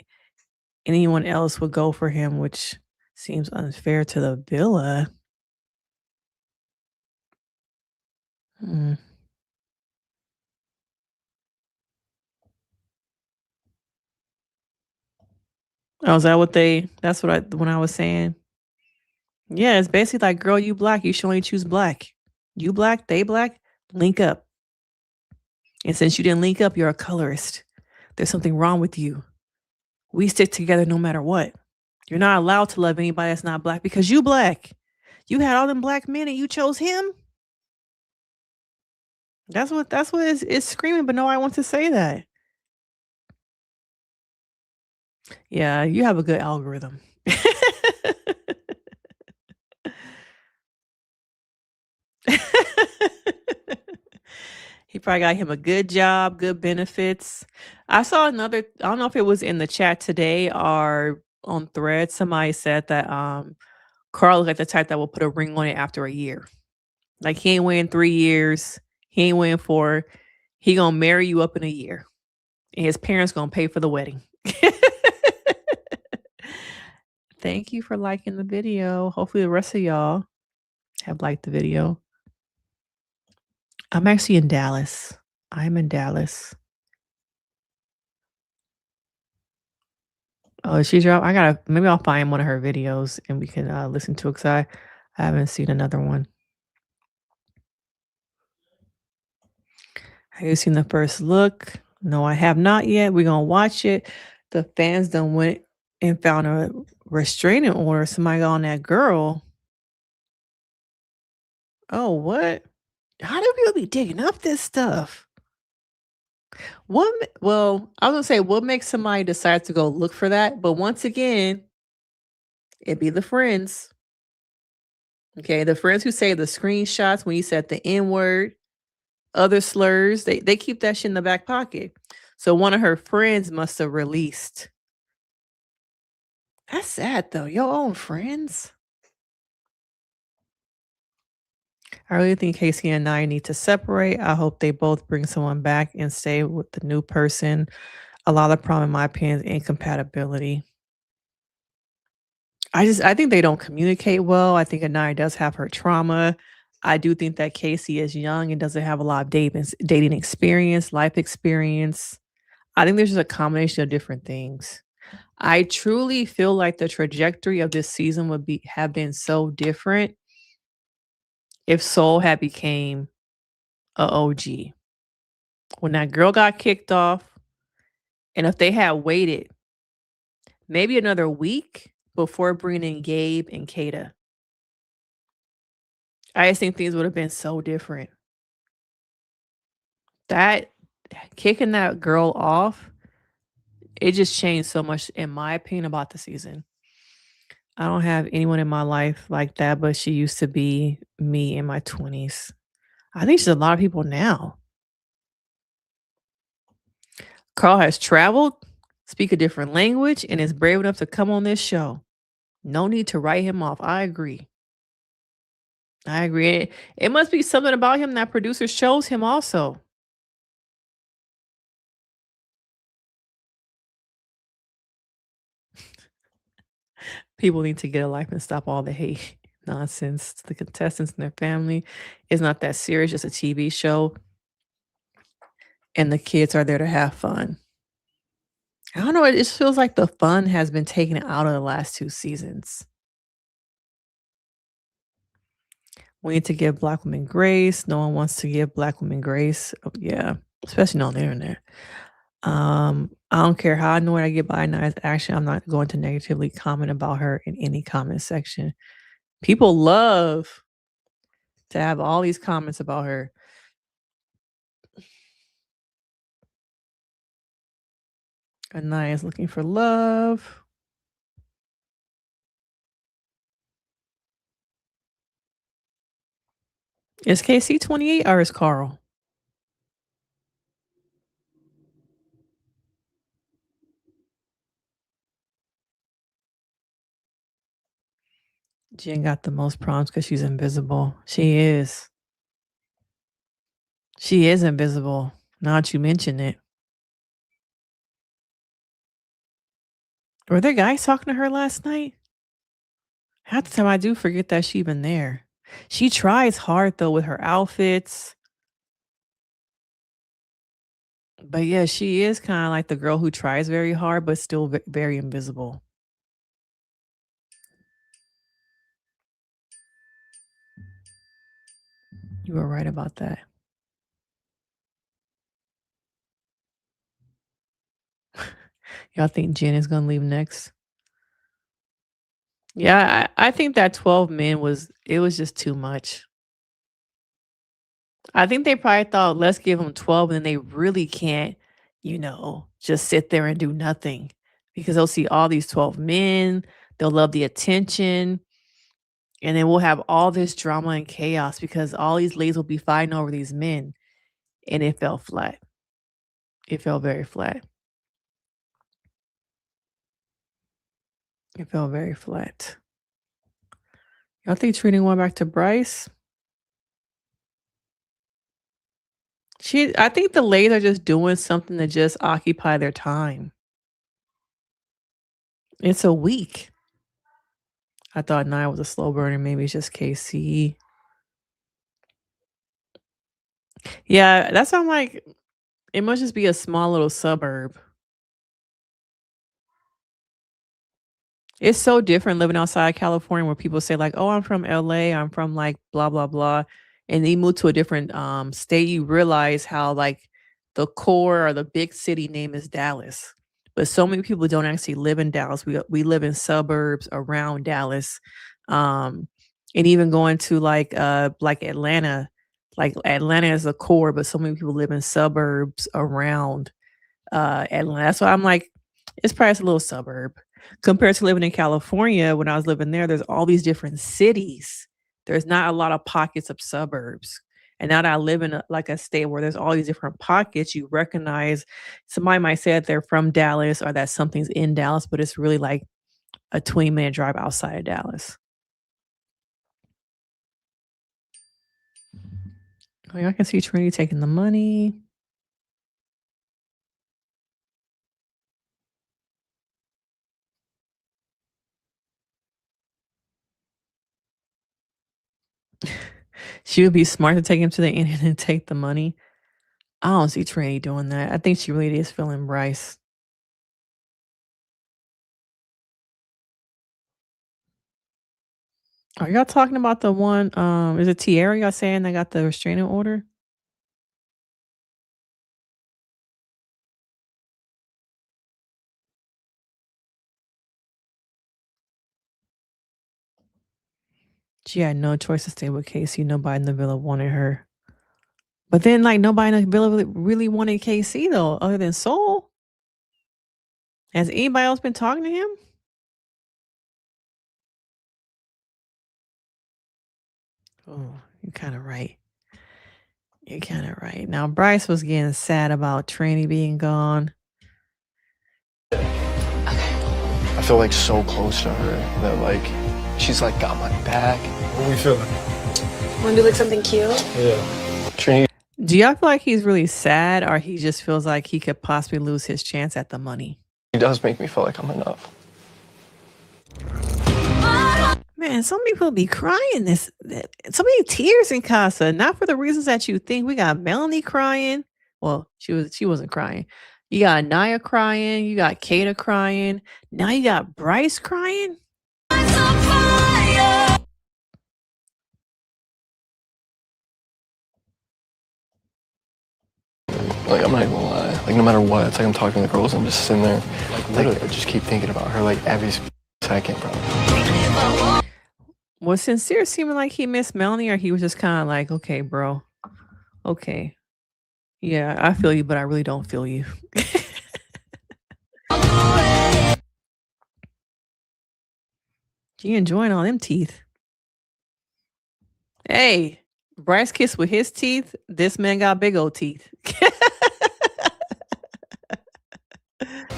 anyone else would go for him, which seems unfair to the villa. Mm. Oh, is that what that's what when I was saying? Yeah, it's basically like, girl, you black, you should only choose black. You black, they black, link up. And since you didn't link up, you're a colorist. There's something wrong with you. We stick together no matter what. You're not allowed to love anybody that's not black because you black. You had all them black men and you chose him. That's what it's screaming, but nobody wants to say that. Yeah, you have a good algorithm. He probably got him a good job, good benefits. I saw another, I don't know if it was in the chat today or on Thread. Somebody said that Carl is like the type that will put a ring on it after a year. Like he ain't waiting 3 years. He ain't waiting 4. He gonna marry you up in a year. And his parents gonna pay for the wedding. Thank you for liking the video. Hopefully the rest of y'all have liked the video. I'm actually in Dallas. I'm in Dallas. Oh, she dropped? Maybe I'll find one of her videos and we can listen to it because I haven't seen another one. Have you seen the first look? No, I have not yet. We're gonna watch it. The fans done went and found a restraining order. Somebody got on that girl. Oh, what? How do people be digging up this stuff? Well, I was gonna say, what makes somebody decide to go look for that? But once again, it'd be the friends. Okay, the friends who say the screenshots when you said the N-word, other slurs, they keep that shit in the back pocket. So one of her friends must have released That's sad though. Your own friends. I really think Casey and I need to separate. I hope they both bring someone back and stay with the new person. A lot of the problem, in my opinion, is incompatibility. I think they don't communicate well. I think Anaya does have her trauma. I do think that Casey is young and doesn't have a lot of dating experience, life experience. I think there's just a combination of different things. I truly feel like the trajectory of this season would have been so different if Soul had became a OG. When that girl got kicked off, and if they had waited maybe another week before bringing in Gabe and Kata, I just think things would have been so different. That kicking that girl off, it just changed so much, in my opinion, about the season. I don't have anyone in my life like that, but she used to be me in my 20s. I think she's a lot of people now. Carl has traveled, speak a different language, and is brave enough to come on this show. No need to write him off. I agree. It must be something about him that producers chose him also. People need to get a life and stop all the hate nonsense to the contestants and their family. It's not that serious, just a TV show. And the kids are there to have fun. I don't know. It just feels like the fun has been taken out of the last 2 seasons. We need to give Black women grace. No one wants to give Black women grace. Oh, yeah, especially on the internet. I don't care how annoyed I get by Nice. Actually, I'm not going to negatively comment about her in any comment section. People love to have all these comments about her. Anaya is looking for love. Is KC 28 or is Carl? Jen got the most problems because she's invisible. She is. She is invisible. Now that you mention it. Were there guys talking to her last night? Half the time I do forget that she's even there. She tries hard though with her outfits. But yeah, she is kind of like the girl who tries very hard but still very invisible. You were right about that. Y'all think Jen is gonna leave next? Yeah, I think that 12 men was just too much. I think they probably thought, let's give them 12, and then they really can't, just sit there and do nothing because they'll see all these 12 men, they'll love the attention, and then we'll have all this drama and chaos because all these ladies will be fighting over these men, and it fell flat. It fell very flat. It fell very flat. Y'all think Trina went back to Bryce? I think the ladies are just doing something to just occupy their time. It's a week. I thought Nia was a slow burner. Maybe it's just KC. Yeah, that's why I'm like, it must just be a small little suburb. It's so different living outside California where people say like, oh, I'm from LA, I'm from like blah, blah, blah. And then you move to a different state, you realize how like the core or the big city name is Dallas. But so many people don't actually live in Dallas. We live in suburbs around Dallas. And even going to like Atlanta, like Atlanta is a core, but so many people live in suburbs around Atlanta. That's why I'm like, it's probably a little suburb. Compared to living in California, when I was living there, there's all these different cities. There's not a lot of pockets of suburbs. And now that I live in a state where there's all these different pockets, you recognize somebody might say that they're from Dallas or that something's in Dallas, but it's really like a 20-minute drive outside of Dallas. Oh, I can see Trinity taking the money. She would be smart to take him to the end and then take the money. I don't see Trinity doing that. I think she really is feeling Bryce. Are y'all talking about the one? Is it Tierra y'all saying they got the restraining order? She had no choice to stay with Casey. Nobody in the villa wanted her. But then, like, nobody in the villa really wanted KC, though, other than Soul. Has anybody else been talking to him? Oh, you're kind of right. You're kind of right. Now, Bryce was getting sad about Trini being gone. I feel like so close to her that like she's like got my back. What are we feeling? Want to do like something cute? Yeah. Trini. Do y'all feel like he's really sad, or he just feels like he could possibly lose his chance at the money? He does make me feel like I'm enough. Man, some people be crying so many tears in Casa, not for the reasons that you think. We got Melanie crying. Well, she wasn't crying. You got Naya crying. You got Kata crying. Now you got Bryce crying. Like I'm not even gonna lie. Like no matter what, it's like I'm talking to the girls and I'm just sitting there. Like literally, I just keep thinking about her like every second, bro. Was Sincere seeming like he missed Melanie, or he was just kind of like, okay, bro. Okay. Yeah, I feel you, but I really don't feel you. She enjoying all them teeth. Hey, Bryce kissed with his teeth. This man got big old teeth.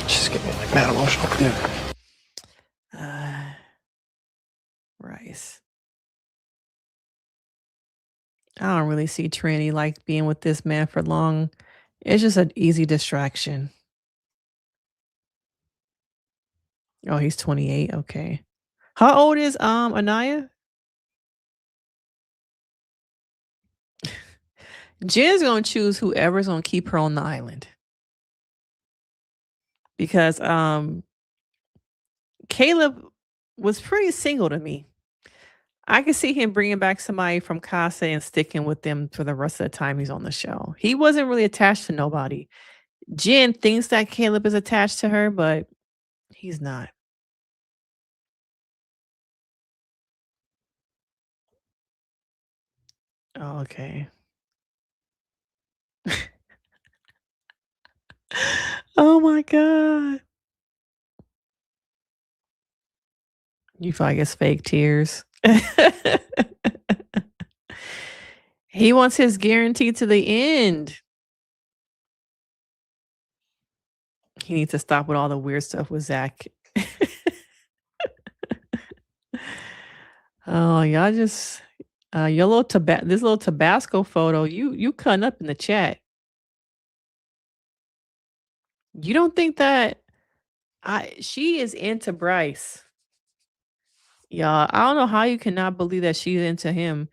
Just get me like mad emotional. Bryce. I don't really see Trini like being with this man for long. It's just an easy distraction. Oh, he's 28. Okay. How old is Anaya? Jen's gonna choose whoever's gonna keep her on the island. Because Caleb was pretty single to me. I could see him bringing back somebody from Casa and sticking with them for the rest of the time he's on the show. He wasn't really attached to nobody. Jen thinks that Caleb is attached to her, but he's not. Oh, okay. Oh my God. You feel like it's fake tears. He wants his guarantee to the end. He needs to stop with all the weird stuff with Zach. Oh, y'all just your this little Tabasco photo, you cutting up in the chat. You don't think that she is into Bryce? Y'all, I don't know how you cannot believe that she's into him.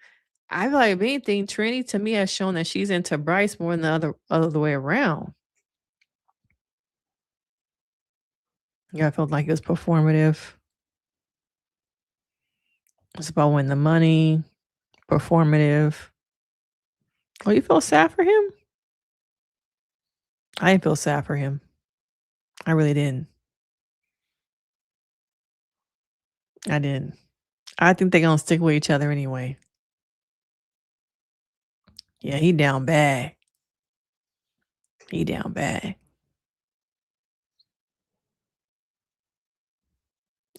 I feel like if anything, Trini to me has shown that she's into Bryce more than the other way around. Yeah, I felt like it was performative. It's about winning the money, performative. Oh, you feel sad for him? I didn't feel sad for him. I really didn't. I didn't. I think they're gonna stick with each other anyway. Yeah, he down bad. He down bad.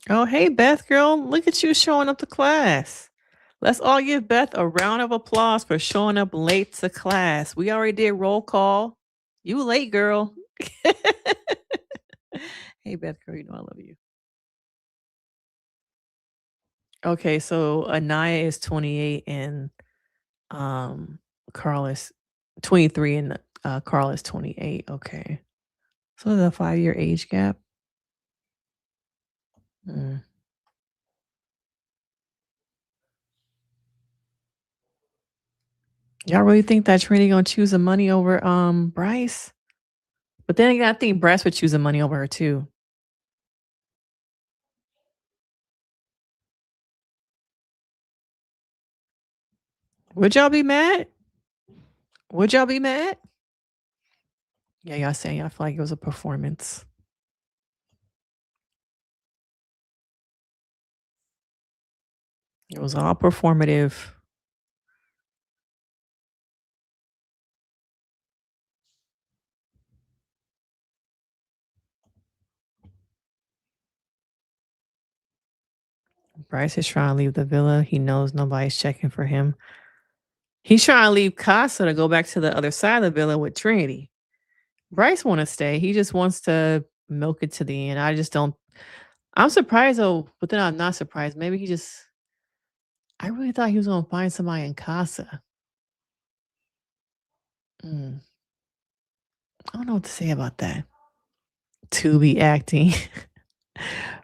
Oh, hey, Beth, girl. Look at you showing up to class. Let's all give Beth a round of applause for showing up late to class. We already did roll call. You late, girl. Hey, Beth, girl, you know I love you. Okay, so Anaya is 28 and Carl is 23 and Carl is 28. Okay. So there's a 5-year age gap. Mm. Y'all really think that Trinity gonna choose the money over Bryce? But then again, I think Bryce would choose the money over her too. Would y'all be mad? Would y'all be mad? Yeah, y'all saying y'all feel like it was a performance. It was all performative. Bryce is trying to leave the villa. He knows nobody's checking for him. He's trying to leave Casa to go back to the other side of the villa with Trinity. Bryce want to stay. He just wants to milk it to the end. I just don't. I'm surprised though, but then I'm not surprised. Maybe he just. I really thought he was gonna find somebody in Casa. I don't know what to say about that. To be acting.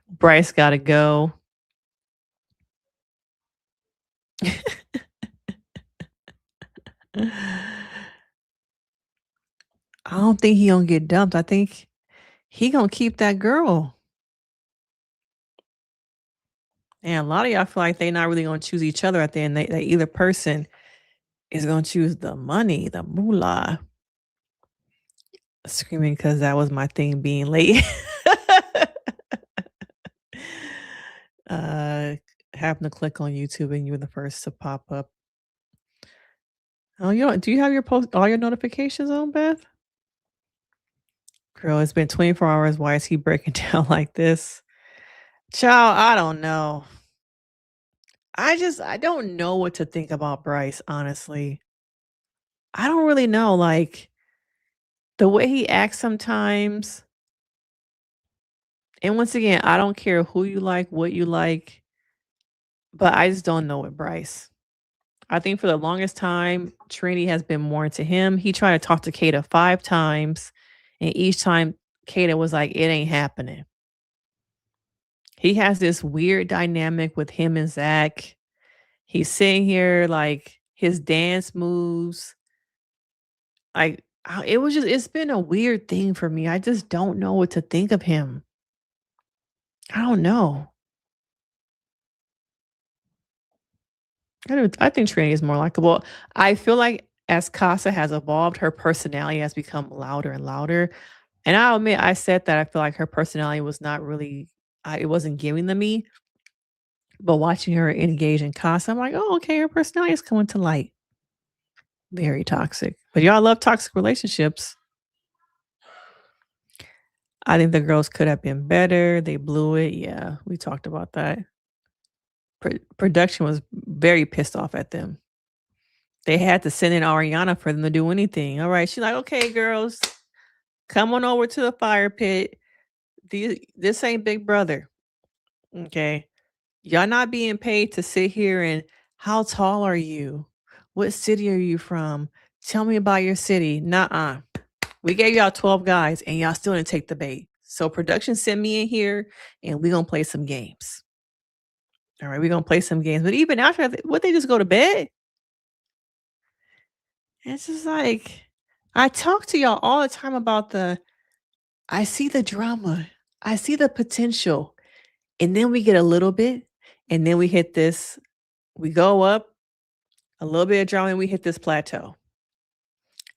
Bryce got to go. I don't think he gonna get dumped. I think he gonna keep that girl. And a lot of y'all feel like they not really gonna choose each other at the end. That either person is gonna choose the money, the moolah. Screaming because that was my thing being late. Happen to click on YouTube and you were the first to pop up. Oh, you don't, do you have your all your notifications on, Beth? Girl, it's been 24 hours. Why is he breaking down like this? Child, I don't know. I don't know what to think about Bryce, honestly. I don't really know. Like the way he acts sometimes. And once again, I don't care who you like, what you like, but I just don't know with Bryce. I think for the longest time, Trinity has been more into him. He tried to talk to Kata 5 times, and each time Kata was like, it ain't happening. He has this weird dynamic with him and Zach. He's sitting here like his dance moves. It's been a weird thing for me. I just don't know what to think of him. I don't know. I think Trinity is more likable. I feel like as Casa has evolved, her personality has become louder and louder. And I'll admit, I said that I feel like her personality was not really, it wasn't giving to me. But watching her engage in Casa, I'm like, oh, okay, her personality is coming to light. Very toxic. But y'all love toxic relationships. I think the girls could have been better. They blew it. Yeah, we talked about that. Production was very pissed off at them. They had to send in Ariana for them to do anything. All right. She's like, okay, girls, come on over to the fire pit. This ain't Big Brother. Okay. Y'all not being paid to sit here and how tall are you? What city are you from? Tell me about your city. Nuh-uh. We gave y'all 12 guys and y'all still didn't take the bait. So production sent me in here and we're going to play some games. All right, we're going to play some games. But even after, would they just go to bed? It's just like, I talk to y'all all the time about I see the drama. I see the potential. And then we get a little bit and then we hit this. We go up a little bit of drama and we hit this plateau.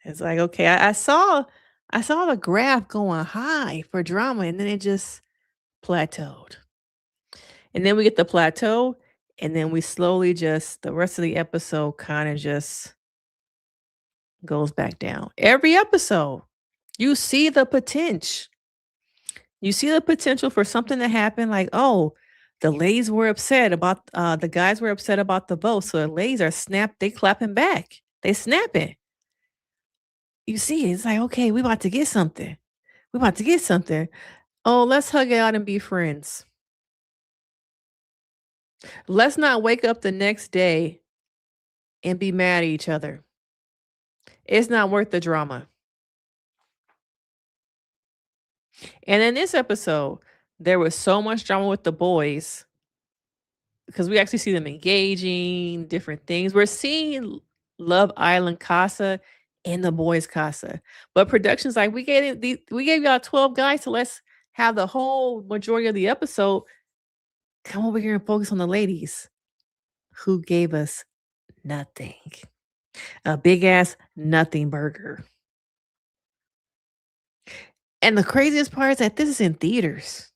It's like, okay, I saw the graph going high for drama and then it just plateaued. And then we get the plateau and then we slowly just, the rest of the episode kind of just goes back down. Every episode, you see the potential. You see the potential for something to happen like, oh, the ladies were upset about, the guys were upset about the vote. So the ladies are they clapping back. They snapping. You see, it's like, okay, we about to get something. We about to get something. Oh, let's hug it out and be friends. Let's not wake up the next day and be mad at each other. It's not worth the drama. And in this episode, there was so much drama with the boys because we actually see them engaging, different things. We're seeing Love Island Casa in the boys' Casa. But production's like, we gave y'all 12 guys, so let's have the whole majority of the episode come over here and focus on the ladies who gave us nothing. A big ass nothing burger. And the craziest part is that this is in theaters.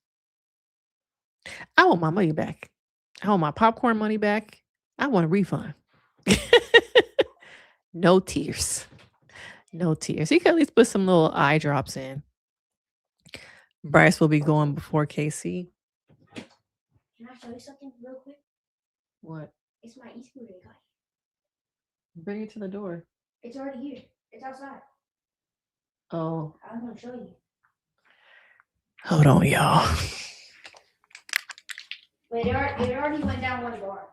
I want my money back. I want my popcorn money back. I want a refund. No tears. No tears. He could at least put some little eye drops in. Bryce will be going before KC. Can I show you something real quick? What? It's my e-scooter guy. Bring it to the door. It's already here. It's outside. Oh. I'm gonna show you. Hold on, y'all. Wait, it already went down one bar.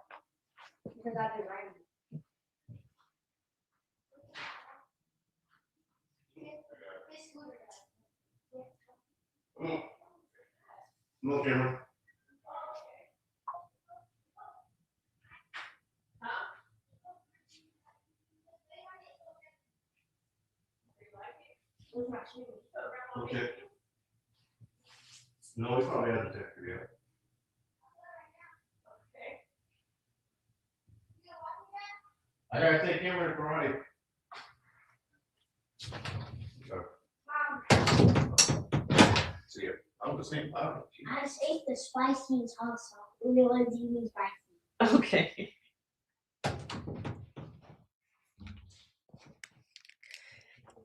Because I've been riding. This scooter guy. No camera. Okay. No, we probably have a detector, yeah. I gotta take camera to karate. See ya. I'm the same. I just ate the spicy and hot sauce. We realized you mean spicy. Okay.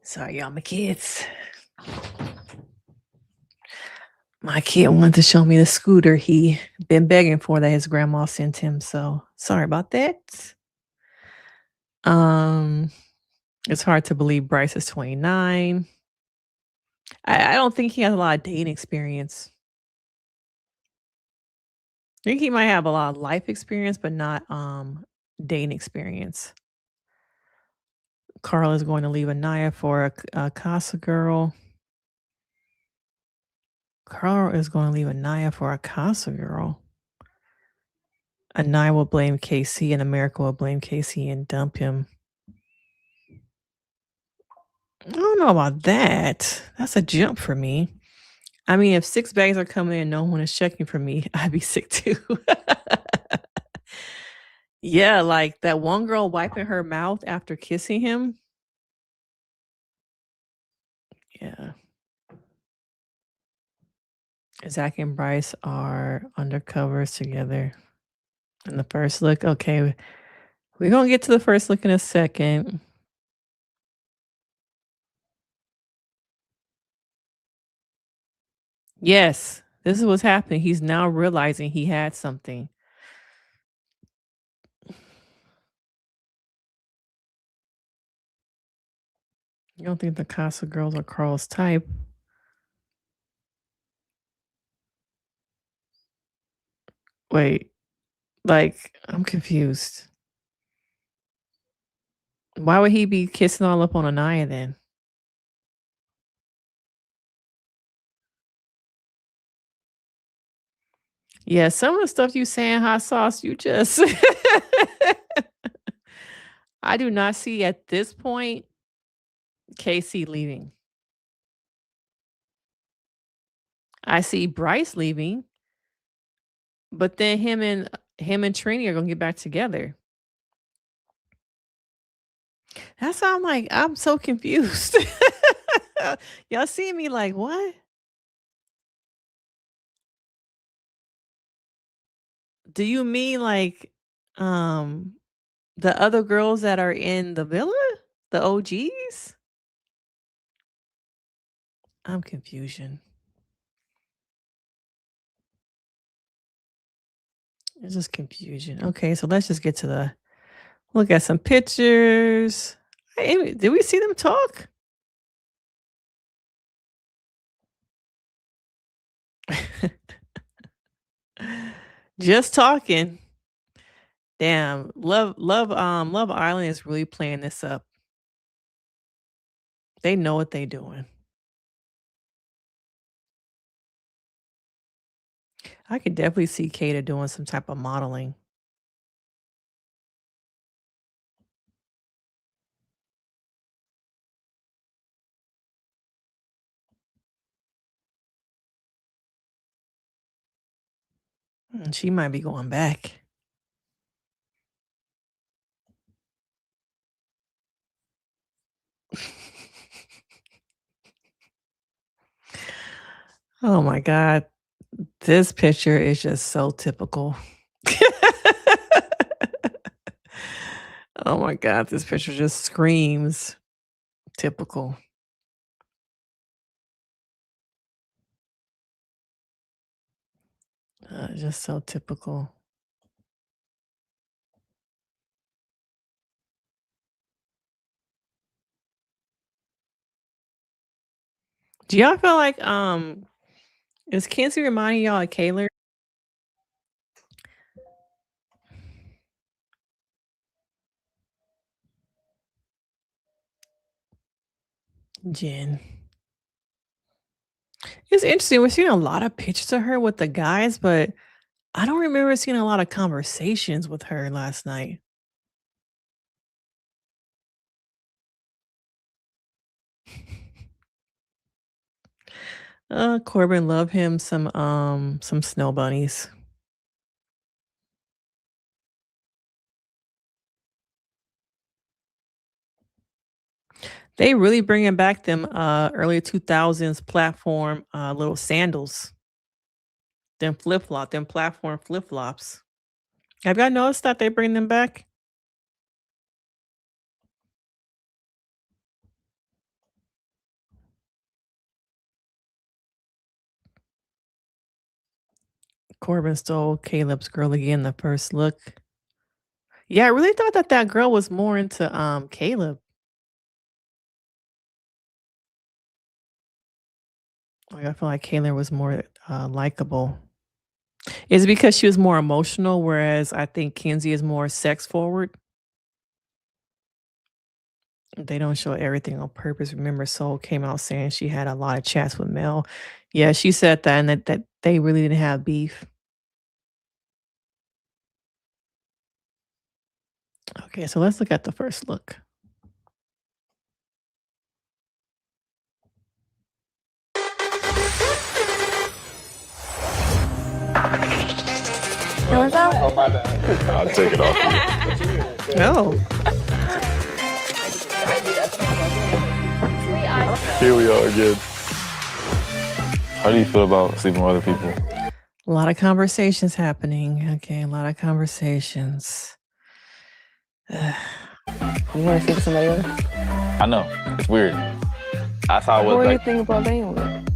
Sorry, y'all, my kids. My kid wanted to show me the scooter he been begging for that his grandma sent him. So sorry about that. It's hard to believe Bryce is 29. I don't think he has a lot of dating experience. I think he might have a lot of life experience, but not dating experience. Carl is going to leave Anaya for a Casa girl. Carl is going to leave Anaya for a Casa girl. Anaya will blame KC and America will blame KC and dump him. I don't know about that. That's a jump for me. I mean, if 6 bags are coming in and no one is checking for me, I'd be sick too. Yeah, like that one girl wiping her mouth after kissing him. Yeah. Zach and Bryce are undercovers together in the first look. Okay, we're going to get to the first look in a second. Yes, this is what's happening. He's now realizing he had something. You don't think the Casa girls are Carl's type? Wait, like, I'm confused. Why would he be kissing all up on Anaya then? Yeah, some of the stuff you saying, hot sauce, you just I do not see at this point KC leaving. I see Bryce leaving, but then him and Trini are gonna get back together. That's how I'm so confused. Y'all see me like what? Do you mean like the other girls that are in the villa? The OGs? I'm confusion. It's just confusion. Okay, so let's just get to the look at some pictures. Hey, did we see them talk? Just talking. Damn, Love Island is really playing this up. They know what they doing. I could definitely see Kata doing some type of modeling. She might be going back. Oh my God. This picture is just so typical. Oh my God. This picture just screams typical. Just so typical. Do y'all feel like is Kenzie reminding y'all of Kaylor? Jen. It's interesting. We're seeing a lot of pictures of her with the guys, but I don't remember seeing a lot of conversations with her last night. Corbin love him some snow bunnies. They really bringing back them early 2000s platform little sandals. Them platform flip-flops. Have y'all noticed that they bring them back? Corbin stole Caleb's girl again the first look. Yeah, I really thought that that girl was more into Caleb. Like, I feel like Caleb was more likable. Is it because she was more emotional, whereas I think Kenzie is more sex forward? They don't show everything on purpose. Remember, Soul came out saying she had a lot of chats with Mel. Yeah, she said that, and that they really didn't have beef. Okay, so let's look at the first look. What's up? Oh, my bad. I'll take it off. Oh, Here we are again. How do you feel about sleeping with other people? a lot of conversations happening. Okay, a lot of conversations. Ugh. You want to sleep with somebody else? I know. It's weird. I thought it What was do you like, think about being with?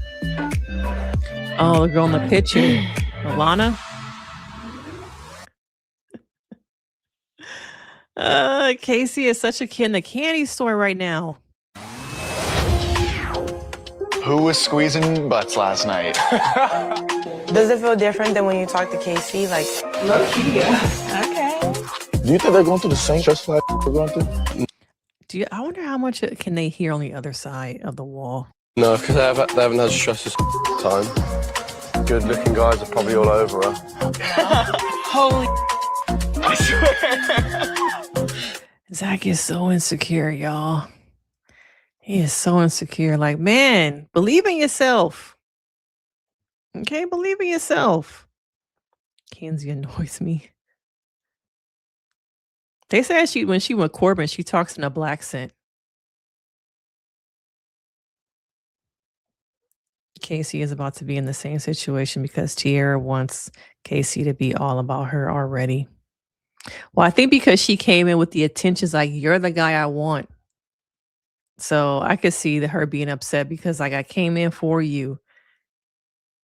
Oh, the girl in the picture, Alana. Casey is such a kid in the candy store right now. Who was squeezing butts last night? Does it feel different than when you talk to Casey? Like, Okay. do you think they're going through the same stress we're going through? I wonder how much can they hear on the other side of the wall? No, because they haven't had stress this time. Good looking guys are probably all over her. holy. I swear. Zach is so insecure, y'all. He is so insecure. Like, man, believe in yourself. Okay, believe in yourself. Kenzie annoys me. They said when she went Corbin, she talks in a black scent. Casey is about to be in the same situation because Tierra wants Casey to be all about her already. Well, I think because she came in with the intentions like, you're the guy I want. So I could see her being upset because like I came in for you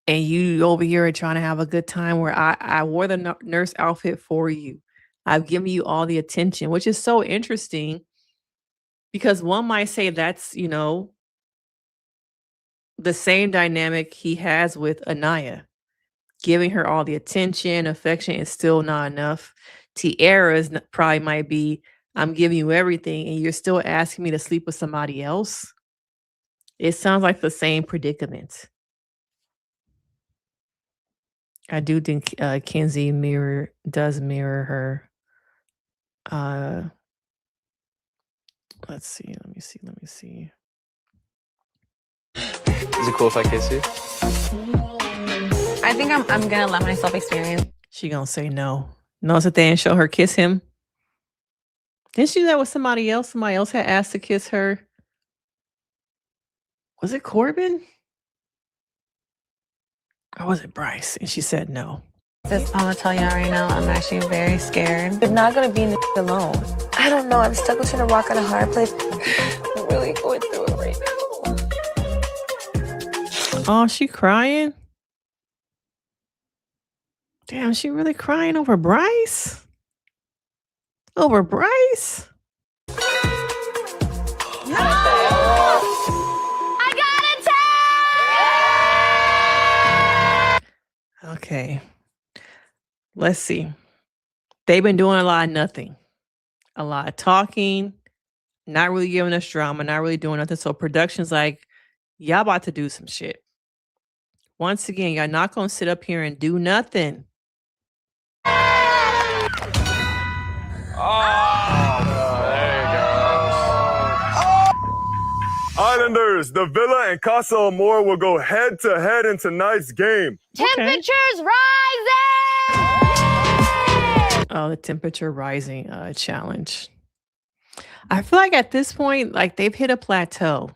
and you over here are trying to have a good time where I wore the nurse outfit for you. I've given you all the attention, which is so interesting because one might say that's, the same dynamic he has with Anaya. Giving her all the attention, affection is still not enough. Tiara's probably might be, I'm giving you everything and you're still asking me to sleep with somebody else. It sounds like the same predicament. I do think Kenzie does mirror her. Let's see. Let me see. Is it cool if I kiss you? I think I'm gonna let myself experience. She gonna say no. No, sit there and show her kiss him. Didn't she do that with somebody else? Somebody else had asked to kiss her. Was it Corbin? Or was it Bryce? And she said no. I'm gonna tell y'all right now, I'm actually very scared. You're not gonna be in the alone. I don't know. I'm stuck between a rock and a hard place. I'm really going through it right now. Oh, she crying? Damn, she really crying over Bryce? Over Bryce? Okay. Let's see. They've been doing a lot of nothing. A lot of talking, not really giving us drama, not really doing nothing. So production's like, y'all about to do some shit. Once again, y'all not gonna sit up here and do nothing. Islanders, the Villa and Casa Amor will go head to head in tonight's game. Temperatures rising! Oh, the temperature rising challenge. I feel like at this point, like they've hit a plateau.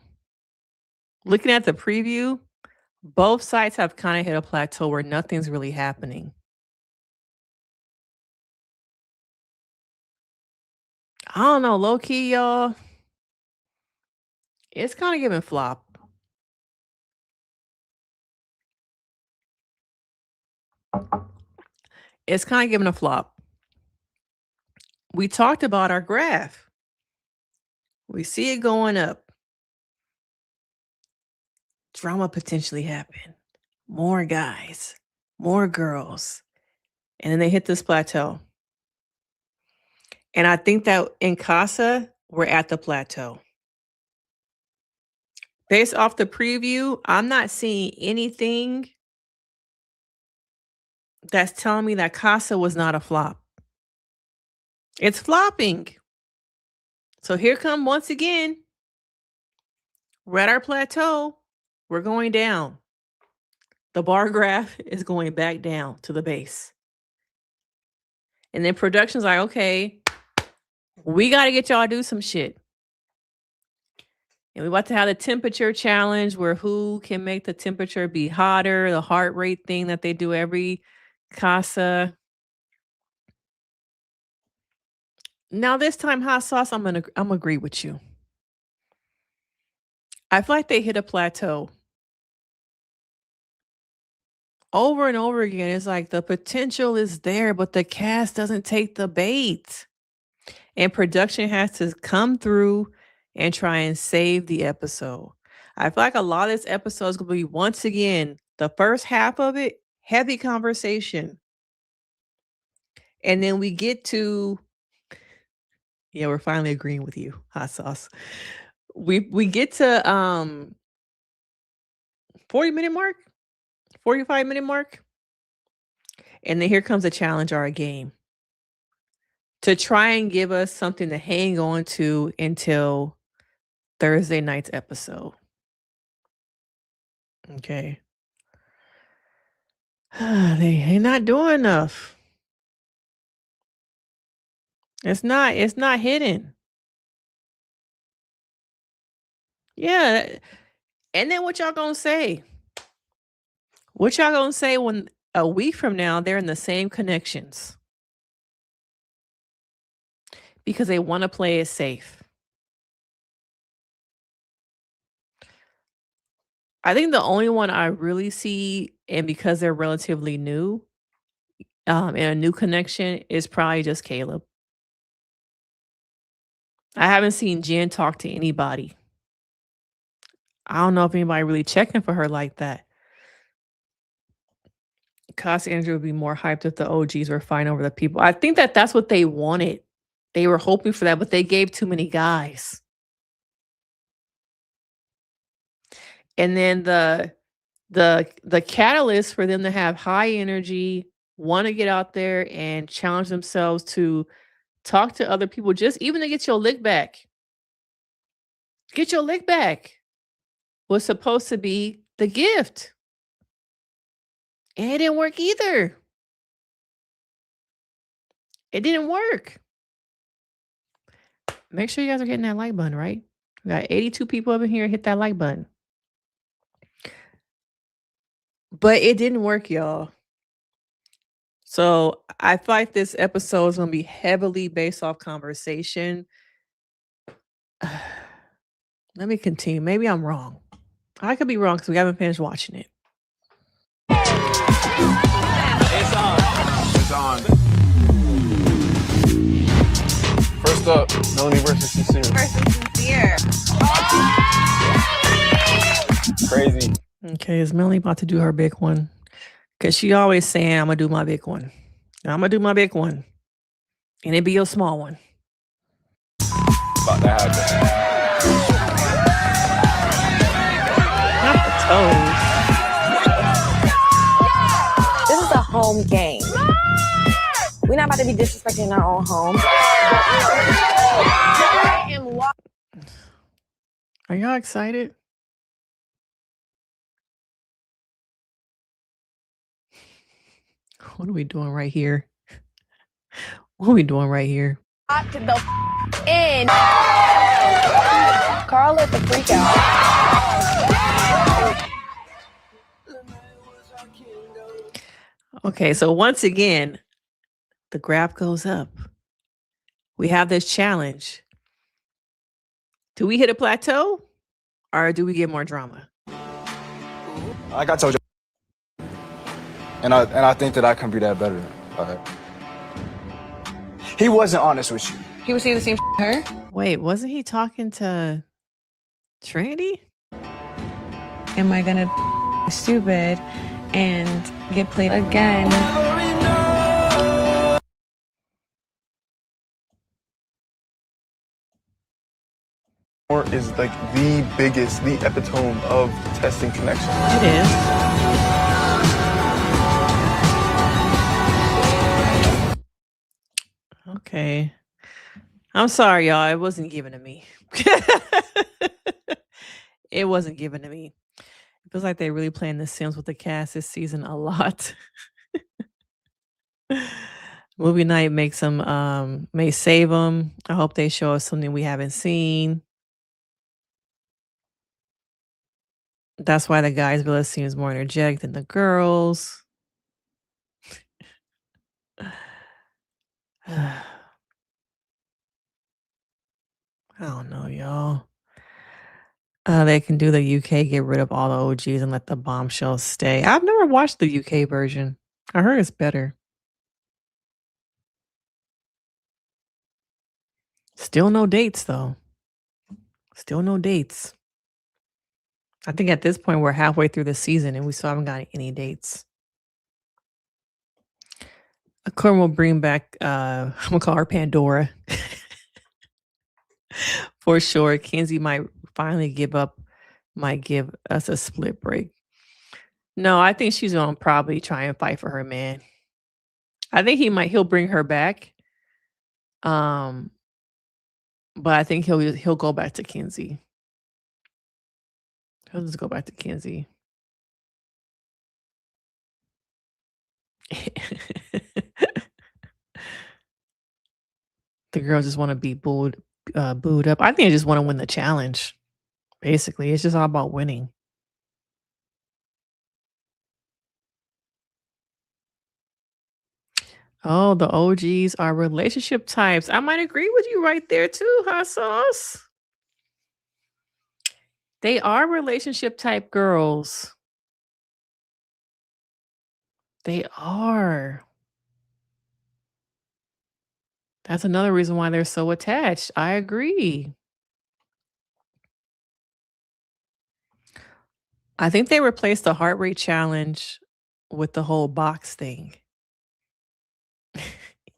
Looking at the preview, both sides have kind of hit a plateau where nothing's really happening. I don't know, low key, y'all. It's kind of giving flop. It's kind of giving a flop. We talked about our graph. We see it going up. Drama potentially happen. More guys, more girls. And then they hit this plateau. And I think that in Casa, we're at the plateau. Based off the preview, I'm not seeing anything that's telling me that Casa was not a flop. It's flopping. So here come once again. We're at our plateau. We're going down. The bar graph is going back down to the base. And then production's like, okay, we got to get y'all to do some shit. And we're about to have the temperature challenge where who can make the temperature be hotter, the heart rate thing that they do every Casa. Now this time, Hot Sauce, I'm gonna agree with you. I feel like they hit a plateau. Over and over again, it's like the potential is there, but the cast doesn't take the bait. And production has to come through and try and save the episode. I feel like a lot of this episode is going to be, once again, the first half of it, heavy conversation. And then we get to, yeah, we're finally agreeing with you, Hot Sauce. We get to 40-minute mark, 45-minute mark. And then here comes a challenge or a game to try and give us something to hang on to until Thursday night's episode. Okay. They're not doing enough. It's not hitting. Yeah. And then what y'all gonna say? What y'all gonna say when a week from now they're in the same connections? Because they want to play it safe. I think the only one I really see, and because they're relatively new, and a new connection, is probably just Caleb. I haven't seen Jen talk to anybody. I don't know if anybody really checking for her like that. Casa Andrew would be more hyped if the OGs were fighting over the people. I think that that's what they wanted. They were hoping for that, but they gave too many guys. And then the catalyst for them to have high energy, want to get out there and challenge themselves to talk to other people, just even to get your lick back. Get your lick back was supposed to be the gift. And it didn't work either. It didn't work. Make sure you guys are hitting that like button, right? We got 82 people up in here. Hit that like button. But it didn't work, y'all. So I feel like this episode is going to be heavily based off conversation. Let me continue. Maybe I'm wrong. I could be wrong because we haven't finished watching it. It's on. It's on. First up, Melanie versus Sincere. Crazy. Okay, is Melanie about to do her big one? Because she always saying, I'm going to do my big one. I'm going to do my big one. And it be your small one. About to happen. Not the toes. This is a home game. We're not about to be disrespecting in our own home. Are y'all excited? What are we doing right here? What are we doing right here? To the end. Carl let the freak out. Okay, so once again, the graph goes up. We have this challenge. Do we hit a plateau or do we get more drama? Like I told you. And I think that I can be that better. He wasn't honest with you. He was saying the same her? Wait, wasn't he talking to Trinity? Am I gonna be stupid and get played again? Or is like the biggest, the epitome of testing connection. It is. Okay. I'm sorry, y'all. It wasn't given to me. It wasn't given to me. It feels like they're really playing The Sims with the cast this season a lot. Movie night makes them may save them. I hope they show us something we haven't seen. That's why the guys' villa seems more energetic than the girls. I don't know, y'all. They can do the UK, get rid of all the OGs and let the bombshells stay. I've never watched the UK version. I heard it's better. Still no dates, though. Still no dates. I think at this point we're halfway through the season and we still haven't got any dates. Corbin will bring back, I'm gonna call her Pandora. For sure. Kenzie might finally give us a split break. No, I think she's gonna probably try and fight for her man. I think he'll bring her back. But I think he'll go back to Kenzie. He'll just go back to Kenzie. The girls just want to be booed up. I think they just want to win the challenge. Basically, it's just all about winning. Oh, the OGs are relationship types. I might agree with you right there too, Hot Sauce. They are relationship type girls. They are. That's another reason why they're so attached. I agree. I think they replaced the heart rate challenge with the whole box thing.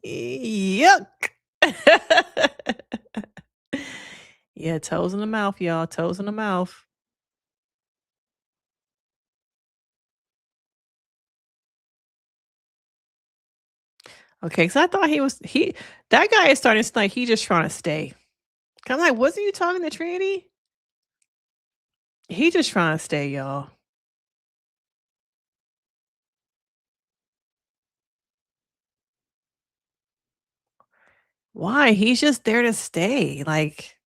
Yuck. Yeah, toes in the mouth, y'all. Toes in the mouth. Okay, because I thought that guy is starting to like he just trying to stay. I'm like, wasn't you talking to Trinity? He just trying to stay, y'all. Why? He's just there to stay. Like,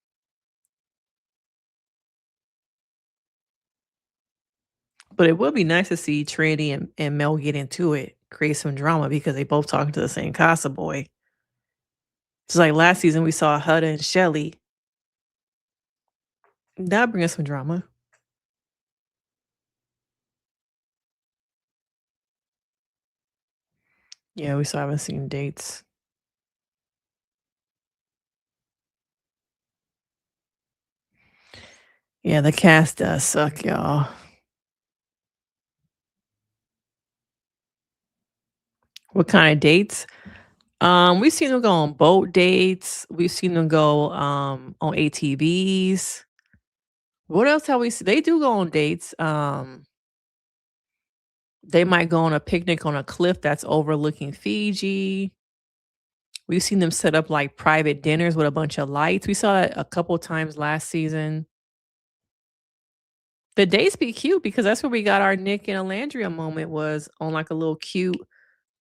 but it would be nice to see Trinity and Mel get into it, create some drama because they both talking to the same Casa boy. Just like last season, we saw Hutta and Shelly. That'll bring us some drama. Yeah, we still haven't seen dates. Yeah, the cast does suck, y'all. What kind of dates? We've seen them go on boat dates. We've seen them go on ATVs. What else have we seen? They do go on dates. They might go on a picnic on a cliff that's overlooking Fiji. We've seen them set up like private dinners with a bunch of lights. We saw that a couple times last season. The dates be cute because that's where we got our Nick and Alandria moment, was on like a little cute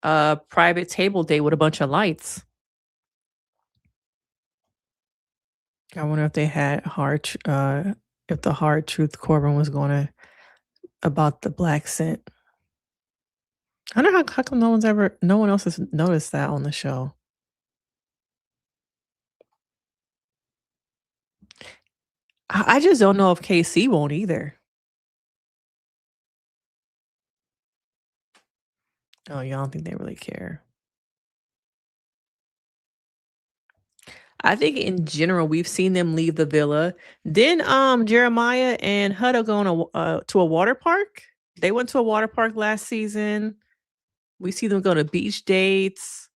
private table date with a bunch of lights. I wonder if they had if the hard truth Corbin was going to about the black scent. I don't know how come no one else has noticed that on the show. I just don't know if KC won't either. Oh, y'all don't think they really care. I think in general we've seen them leave the villa. Then Jeremiah and Hutta going to a water park. They went to a water park last season. We see them go to beach dates.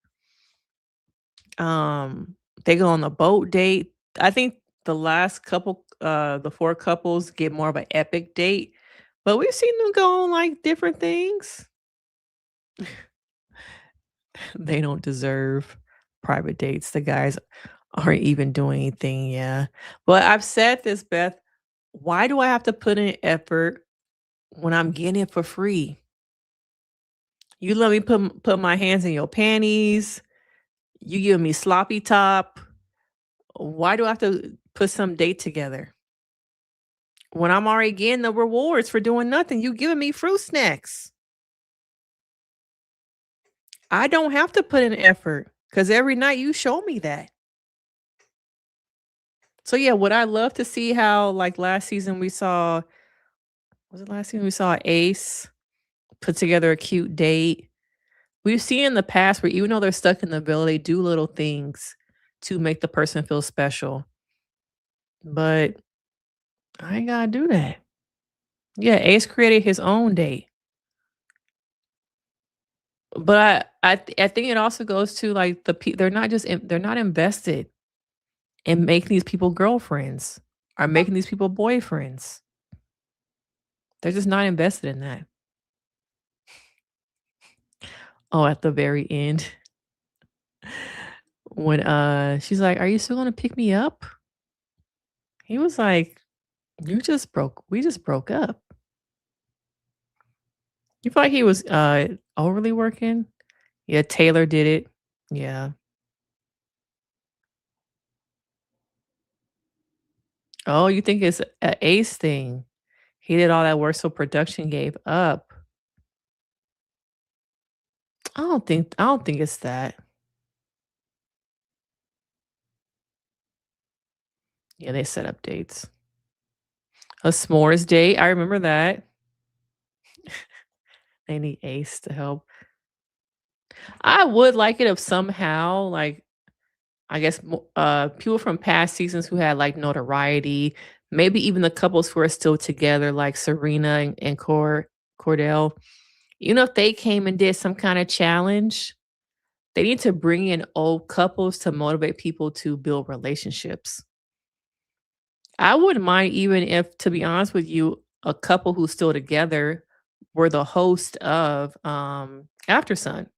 They go on a boat date. I think the last couple, the 4 couples get more of an epic date, but we've seen them go on like different things. They don't deserve private dates. The guys aren't even doing anything. Yeah. But I've said this, Beth. Why do I have to put in effort when I'm getting it for free? You let me put my hands in your panties. You give me sloppy top. Why do I have to put some date together? When I'm already getting the rewards for doing nothing, you giving me fruit snacks. I don't have to put in effort because every night you show me that. So yeah, would I love to see how like last season we saw, was it last season we saw Ace put together a cute date? We've seen in the past where even though they're stuck in the villa, they do little things to make the person feel special. But I ain't gotta do that. Yeah, Ace created his own date. But I think it also goes to like they're not invested in making these people girlfriends or making these people boyfriends. They're just not invested in that. Oh, at the very end. When she's like, "Are you still gonna pick me up?" He was like, we just broke up. You feel like he was overly working? Yeah, Taylor did it. Yeah. Oh, you think it's a Ace thing? He did all that work so production gave up. I don't think it's that. Yeah, they set up dates. A s'mores date. I remember that. They need Ace to help. I would like it if somehow, like, I guess people from past seasons who had like notoriety, maybe even the couples who are still together, like Serena and Cordell, You know, if they came and did some kind of challenge, they need to bring in old couples to motivate people to build relationships. I wouldn't mind even if, to be honest with you, a couple who's still together were the host of After Sun.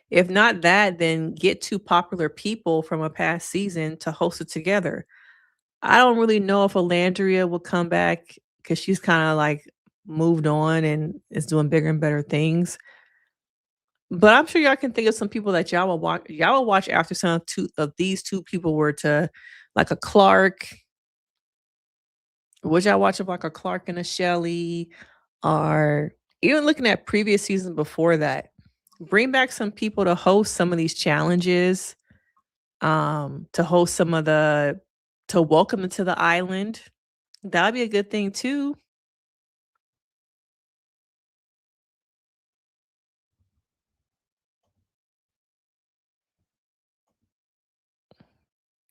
If not that, then get two popular people from a past season to host it together. I don't really know if Alandria will come back because she's kind of like moved on and is doing bigger and better things. But I'm sure y'all can think of some people that y'all will watch. Y'all will watch after some two of these two people were to like a Clark. Would y'all watch of like a Clark and a Shelley, or even looking at previous seasons before that? Bring back some people to host some of these challenges, to host some of the to welcome them to the island. That'd be a good thing too.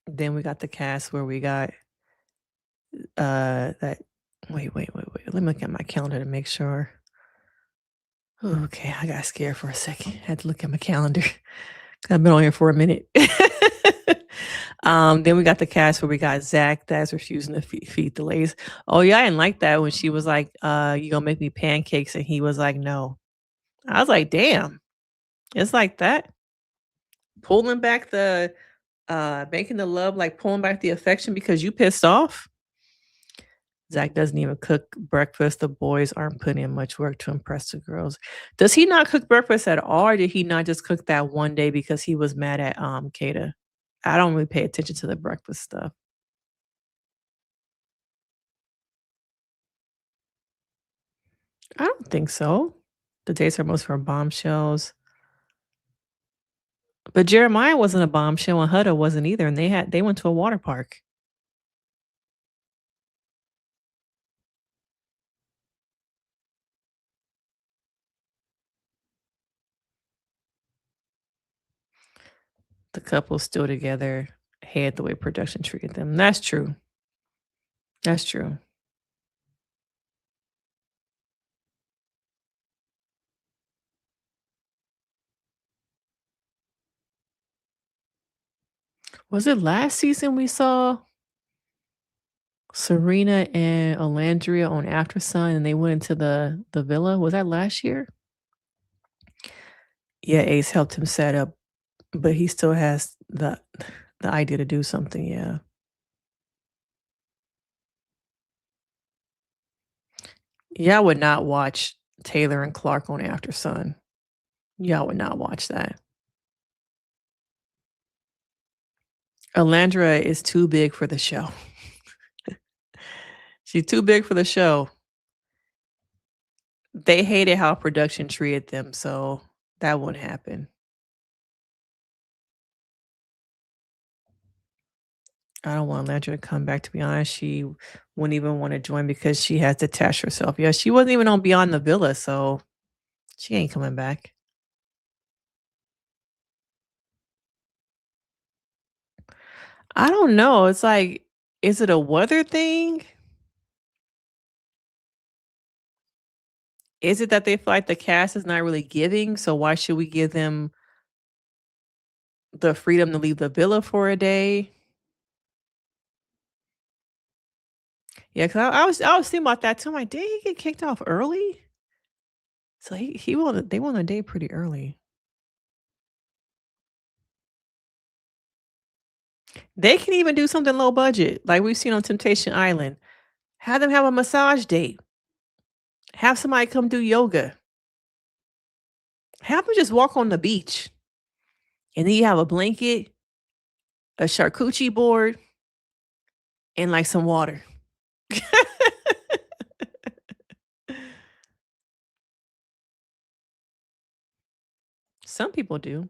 Then we got the cast where we got that wait. Let me look at my calendar to make sure. Okay, I got scared for a second. Had to look at my calendar. I've been on here for a minute. Then we got the cast where we got Zach that's refusing to feed the ladies. Oh yeah, I didn't like that when she was like, you gonna make me pancakes, and he was like, no. I was like, damn, it's like that. Pulling back the making the love, like pulling back the affection because you pissed off. Zach doesn't even cook breakfast. The boys aren't putting in much work to impress the girls. Does he not cook breakfast at all, or did he not just cook that one day because he was mad at Kata? I don't really pay attention to the breakfast stuff. I don't think so. The dates are most for bombshells. But Jeremiah wasn't a bombshell and Hutta wasn't either, and they went to a water park. The couple's still together. Hate the way production treated them. That's true. That's true. Was it last season we saw Serena and Alandria on After Sun and they went into the villa? Was that last year? Yeah, Ace helped him set up, but he still has the idea to do something, yeah. Y'all would not watch Taylor and Clark on After Sun. Y'all would not watch that. Alandra is too big for the show. She's too big for the show. They hated how production treated them, so that wouldn't happen. I don't want Alandra to come back, to be honest. She wouldn't even want to join because she has detached herself. Yeah, she wasn't even on Beyond the Villa, so she ain't coming back. I don't know. It's like, is it a weather thing? Is it that they feel like the cast is not really giving? So why should we give them the freedom to leave the villa for a day? Yeah, because I was thinking about that too. I'm like, did he get kicked off early? So they won a day pretty early. They can even do something low budget, like we've seen on Temptation Island. Have them have a massage date. Have somebody come do yoga. Have them just walk on the beach. And then you have a blanket, a charcuterie board, and like some water. Some people do.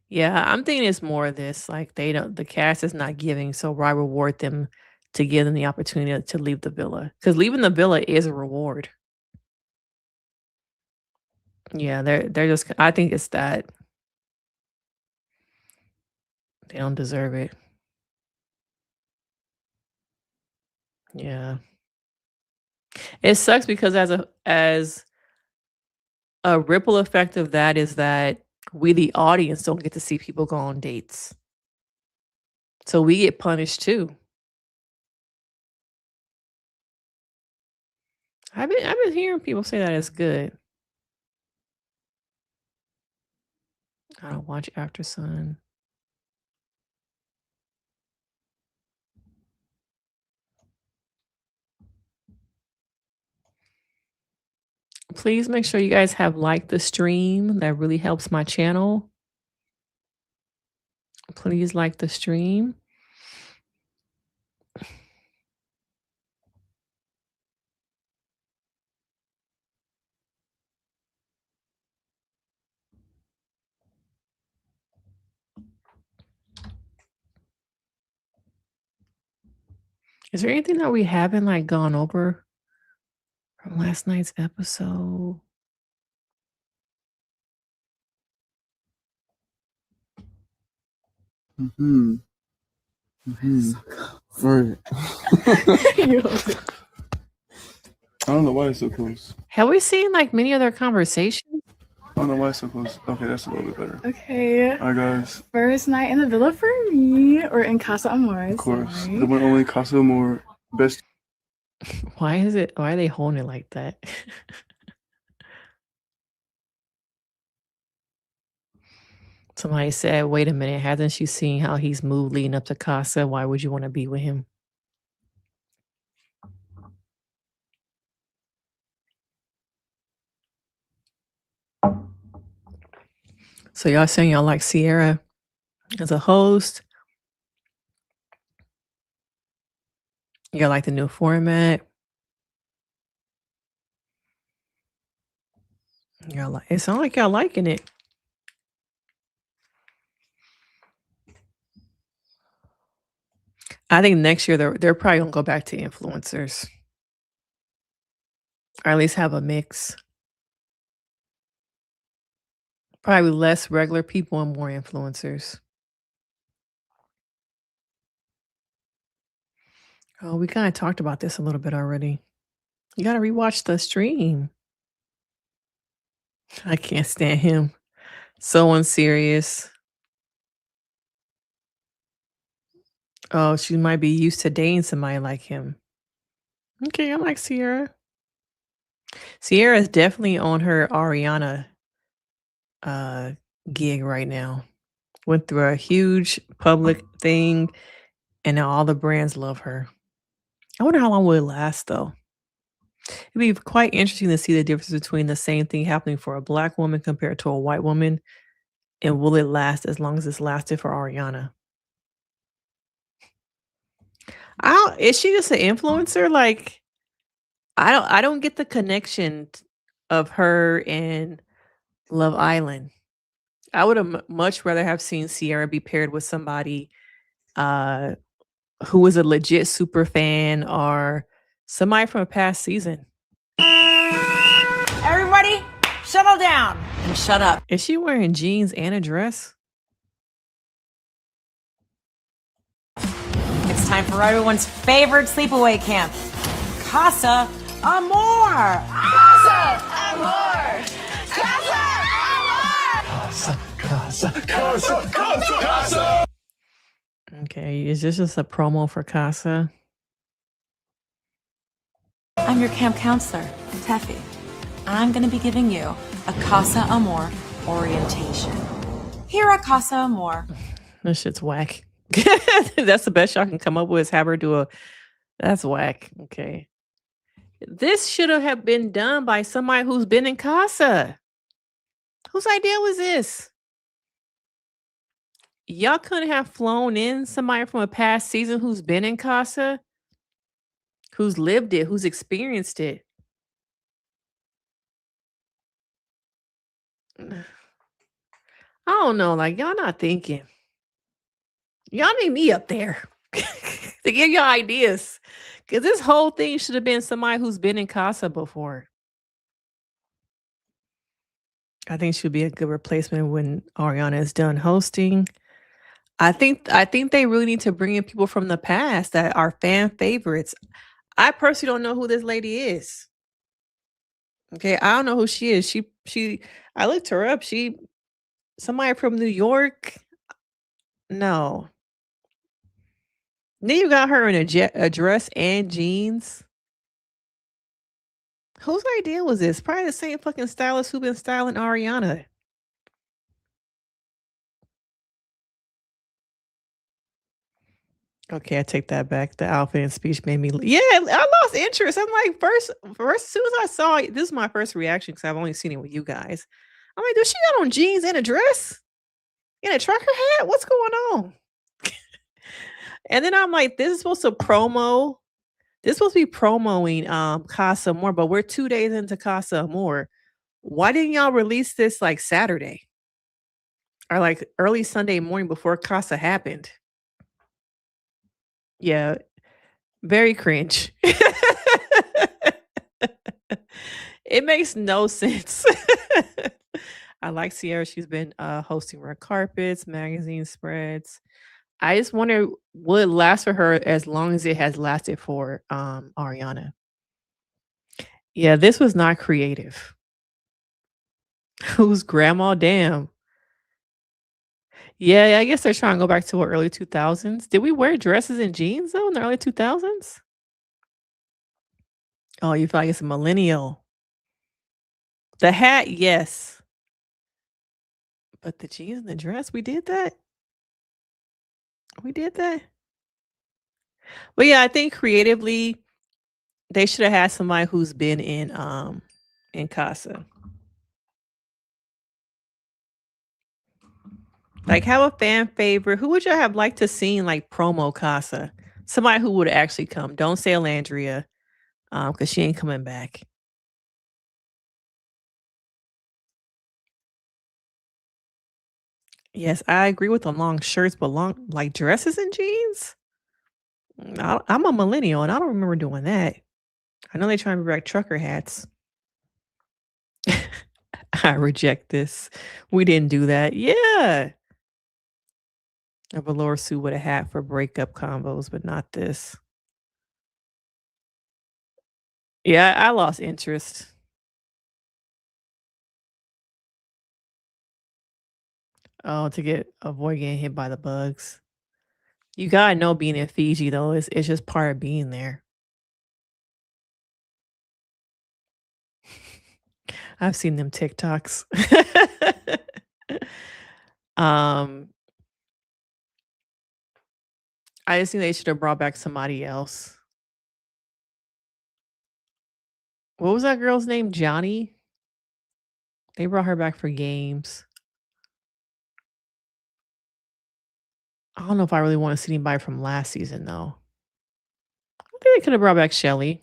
Yeah, I'm thinking it's more of this. Like the cast is not giving, so why reward them to give them the opportunity to leave the villa? Because leaving the villa is a reward. Yeah, they're just. I think it's that They don't deserve it. Yeah. It sucks because as a ripple effect of that is that we, the audience, don't get to see people go on dates. So we get punished too. I've been hearing people say that it's good. I don't watch After Sun. Please make sure you guys have liked the stream. That really helps my channel. Please like the stream. Is there anything that we haven't like gone over from last night's episode? Mm-hmm. Mm-hmm. Right. I don't know why it's so close. Have we seen like many other conversations? I don't know why it's so close. Okay, that's a little bit better. Okay. All right, guys. First night in the villa for me, or in Casa Amor. Of course. The one only Casa Amor. Best. Why are they holding it like that? Somebody said, wait a minute, hasn't she seen how he's moved leading up to Casa? Why would you want to be with him? So y'all saying y'all like Sierra as a host? Y'all like the new format? Y'all like it sounds like y'all liking it. I think next year they're probably gonna go back to influencers. Or at least have a mix. Probably less regular people and more influencers. Oh, we kind of talked about this a little bit already. You gotta rewatch the stream. I can't stand him. So unserious. Oh, she might be used to dating somebody like him. Okay, I like Sierra. Sierra is definitely on her Ariana gig right now. Went through a huge public thing, and now all the brands love her. I wonder how long will it last, though. It'd be quite interesting to see the difference between the same thing happening for a black woman compared to a white woman, and will it last as long as it's lasted for Ariana? Is she just an influencer? Like, I don't get the connection of her and Love Island. I would have much rather have seen Sierra be paired with somebody who was a legit super fan or somebody from a past season. Everybody, settle down and shut up. Is she wearing jeans and a dress? It's time for everyone's favorite sleepaway camp, Casa Amor. Casa Amor. Casa. Okay, is this just a promo for Casa? I'm your camp counselor, Teffy. I'm going to be giving you a Casa Amor orientation. Here at Casa Amor. This shit's whack. That's the best y'all can come up with is have her do a... That's whack. Okay. This should have been done by somebody who's been in Casa. Whose idea was this? Y'all couldn't have flown in somebody from a past season who's been in Casa, who's lived it, who's experienced it. I don't know. Like, y'all not thinking. Y'all need me up there to give y'all ideas. Because this whole thing should have been somebody who's been in Casa before. I think she'll be a good replacement when Ariana is done hosting. I think they really need to bring in people from the past that are fan favorites. I personally don't know who this lady is. Okay, I don't know who she is. She I looked her up. She somebody from New York. No. Then you got her in a dress and jeans. Whose idea was this? Probably the same fucking stylist who been styling Ariana. Okay, I take that back. The outfit and speech made me yeah, I lost interest. I'm like, first as soon as I saw it, this is my first reaction because I've only seen it with you guys. I'm like, does she got on jeans and a dress? And a trucker hat? What's going on? And then I'm like, this is supposed to be promoing Casa Amor, but we're 2 days into Casa Amor. Why didn't y'all release this like Saturday? Or like early Sunday morning before Casa happened? Yeah, very cringe. It makes no sense. I like Sierra. She's been hosting red carpets, magazine spreads. I just wonder will it last for her as long as it has lasted for Ariana. Yeah, this was not creative. Who's grandma? Damn. Yeah, I guess they're trying to go back to what, early 2000s. Did we wear dresses and jeans though in the early 2000s? Oh, you feel like it's a millennial. The hat, yes. But the jeans and the dress, we did that? We did that? But yeah, I think creatively they should have had somebody who's been in Casa. Like have a fan favorite. Who would you have liked to seen like promo Casa? Somebody who would actually come. Don't say Alandria, because she ain't coming back. Yes, I agree with the long shirts, but long like dresses and jeans. I'm a millennial and I don't remember doing that. I know they trying to bring back trucker hats. I reject this. We didn't do that. Yeah. A velour suit with a hat for breakup combos, but not this. Yeah, I lost interest. Oh, to avoid getting hit by the bugs. You gotta know being in Fiji though, it's just part of being there. I've seen them TikToks. um, I just think they should have brought back somebody else. What was that girl's name? Johnny? They brought her back for games. I don't know if I really want to see anybody from last season though. I think they could have brought back Shelly.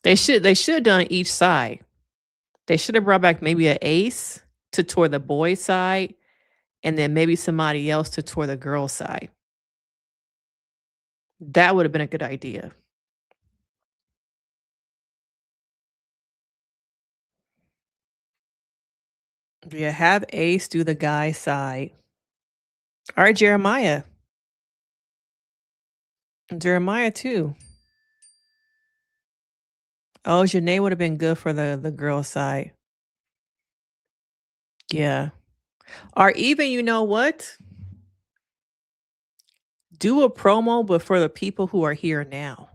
They should have done each side. They should have brought back maybe an ace to tour the boys' side, and then maybe somebody else to tour the girls' side. That would have been a good idea. Yeah, have Ace do the guy side. All right, Jeremiah. Jeremiah too. Oh, Janae would have been good for the girl side. Yeah. Or even, you know what? Do a promo, but for the people who are here now.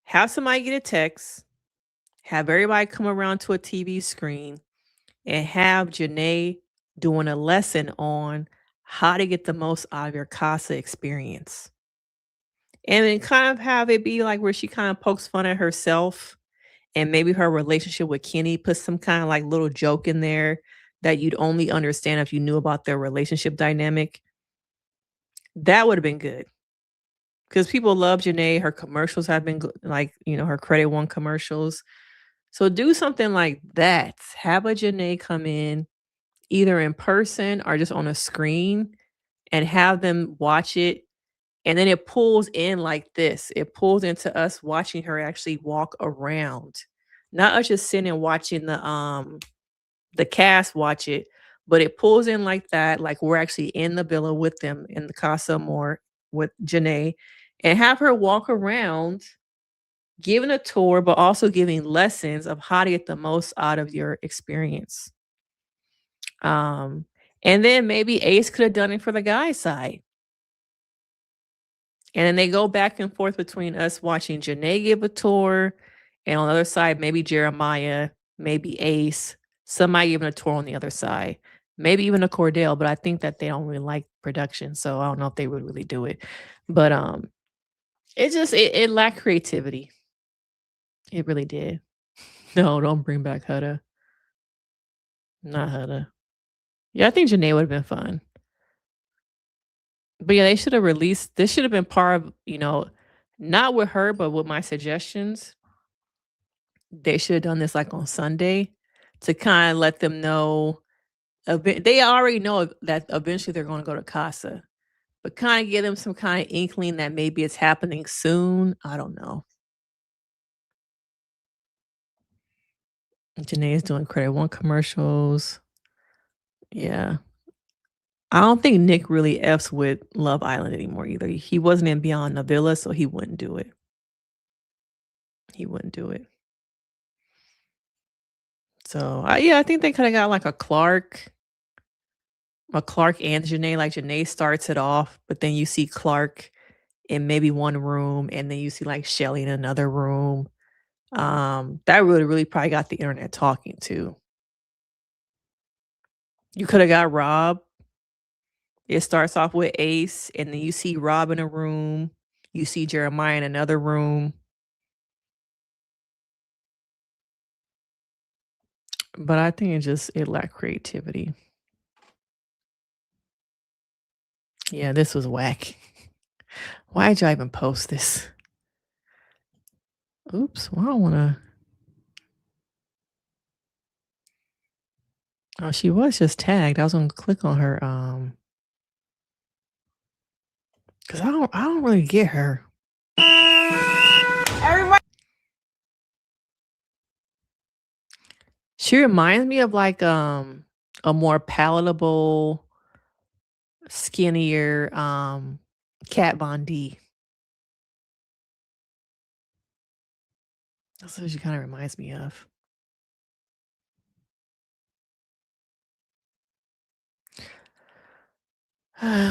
Have somebody get a text. Have everybody come around to a TV screen and have Janae doing a lesson on how to get the most out of your Casa experience. And then kind of have it be like where she kind of pokes fun at herself and maybe her relationship with Kenny, put some kind of like little joke in there that you'd only understand if you knew about their relationship dynamic. That would have been good. Because people love Janae. Her commercials have been like, her Credit One commercials. So do something like that. Have a Janae come in either in person or just on a screen and have them watch it. And then it pulls in like this. It pulls into us watching her actually walk around. Not us just sitting and watching the cast watch it, but it pulls in like that, like we're actually in the villa with them in the Casa Amor with Janae, and have her walk around giving a tour, but also giving lessons of how to get the most out of your experience. And then maybe Ace could have done it for the guy's side. And then they go back and forth between us watching Janae give a tour, and on the other side, maybe Jeremiah, maybe Ace, somebody giving a tour on the other side, maybe even a Cordell, but I think that they don't really like production, so I don't know if they would really do it. But it lacked creativity. It really did. No, don't bring back Hutta. Not Hutta. Yeah, I think Janae would have been fun. But yeah, they should have released this should have been part of, not with her, but with my suggestions. They should have done this like on Sunday to kind of let them know. They already know that eventually they're going to go to Casa, but kind of give them some kind of inkling that maybe it's happening soon. I don't know. Janae is doing Credit One commercials. Yeah. I don't think Nick really F's with Love Island anymore either. He wasn't in Beyond the Villa, so he wouldn't do it. He wouldn't do it. So, I think they could have got like a Clark and Janae. Like Janae starts it off, but then you see Clark in maybe one room, and then you see like Shelly in another room. That really probably got the internet talking too. You could have got Rob. It starts off with Ace, and then you see Rob in a room. You see Jeremiah in another room. But I think it lacked creativity. Yeah, this was whack. Why did y'all even post this? Oops, well, I don't want to. Oh, she was just tagged. I was going to click on her. Because I don't really get her. Everybody. She reminds me of like a more palatable, skinnier Kat Von D. That's what she kind of reminds me of.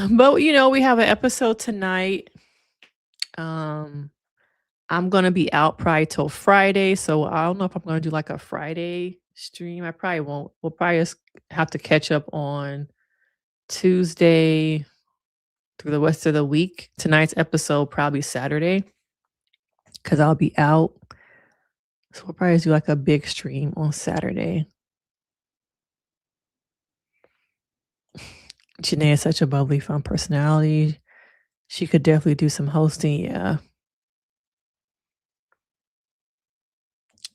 But we have an episode tonight. I'm gonna be out probably till Friday, so I don't know if I'm gonna do like a Friday stream. I probably won't. We'll probably just have to catch up on Tuesday through the rest of the week. Tonight's episode probably Saturday, because I'll be out. So we'll probably do like a big stream on Saturday. Janae is such a bubbly, fun personality. She could definitely do some hosting. Yeah.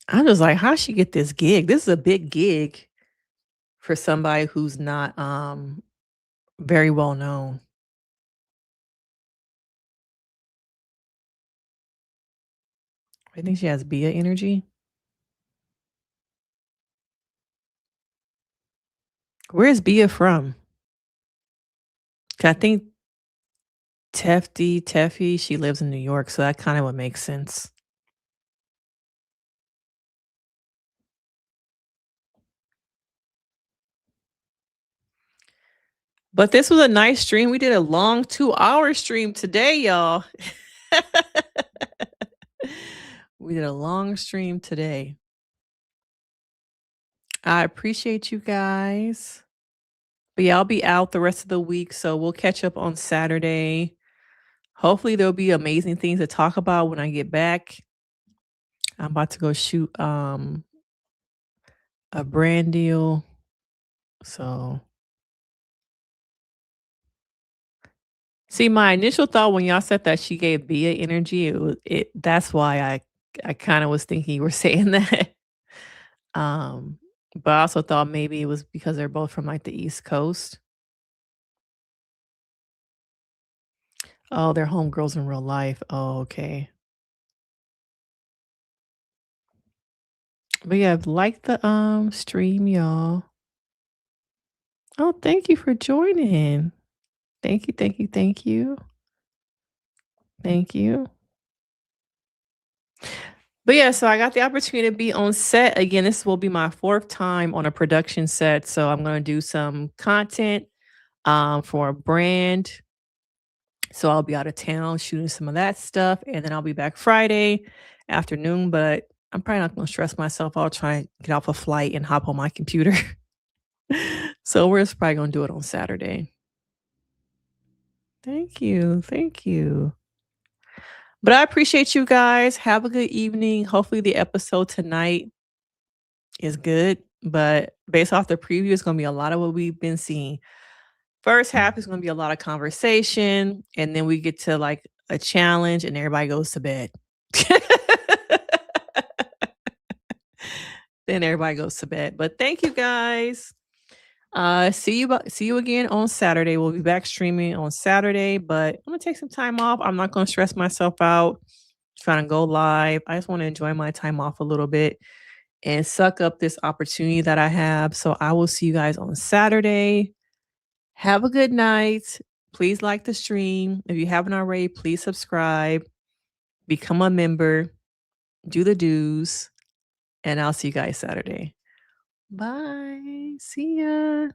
I'm just like, how she get this gig? This is a big gig for somebody who's not very well known. I think she has Bia energy. Where's Bia from? 'Cause I think Teffy, she lives in New York, so that kind of would make sense. But this was a nice stream. We did a long 2-hour stream today, y'all. We did a long stream today. I appreciate you guys. But yeah, I'll be out the rest of the week, so we'll catch up on Saturday. Hopefully there'll be amazing things to talk about when I get back. I'm about to go shoot a brand deal. So see, my initial thought when y'all said that she gave Bia energy, that's why I kind of was thinking you were saying that. But I also thought maybe it was because they're both from like the East Coast. Oh, they're homegirls in real life. Oh, okay. But yeah, like the stream, y'all. Oh, thank you for joining. Thank you, thank you, thank you. Thank you. But yeah, so I got the opportunity to be on set again. This will be my 4th time on a production set. So I'm going to do some content for a brand. So I'll be out of town shooting some of that stuff, and then I'll be back Friday afternoon. But I'm probably not going to stress myself. I'll try and get off a flight and hop on my computer. So we're just probably going to do it on Saturday. Thank you. Thank you. But I appreciate you guys. Have a good evening. Hopefully the episode tonight is good. But based off the preview, it's going to be a lot of what we've been seeing. First half is going to be a lot of conversation. And then we get to like a challenge and everybody goes to bed. Then everybody goes to bed. But thank you guys. See you again on Saturday. We'll be back streaming on Saturday, but I'm gonna take some time off. I'm not gonna stress myself out trying to go live. I just want to enjoy my time off a little bit and suck up this opportunity that I have. So I will see you guys on Saturday. Have a good night. Please like the stream. If you haven't already, please subscribe, become a member, do the dues, and I'll see you guys Saturday. Bye. See ya.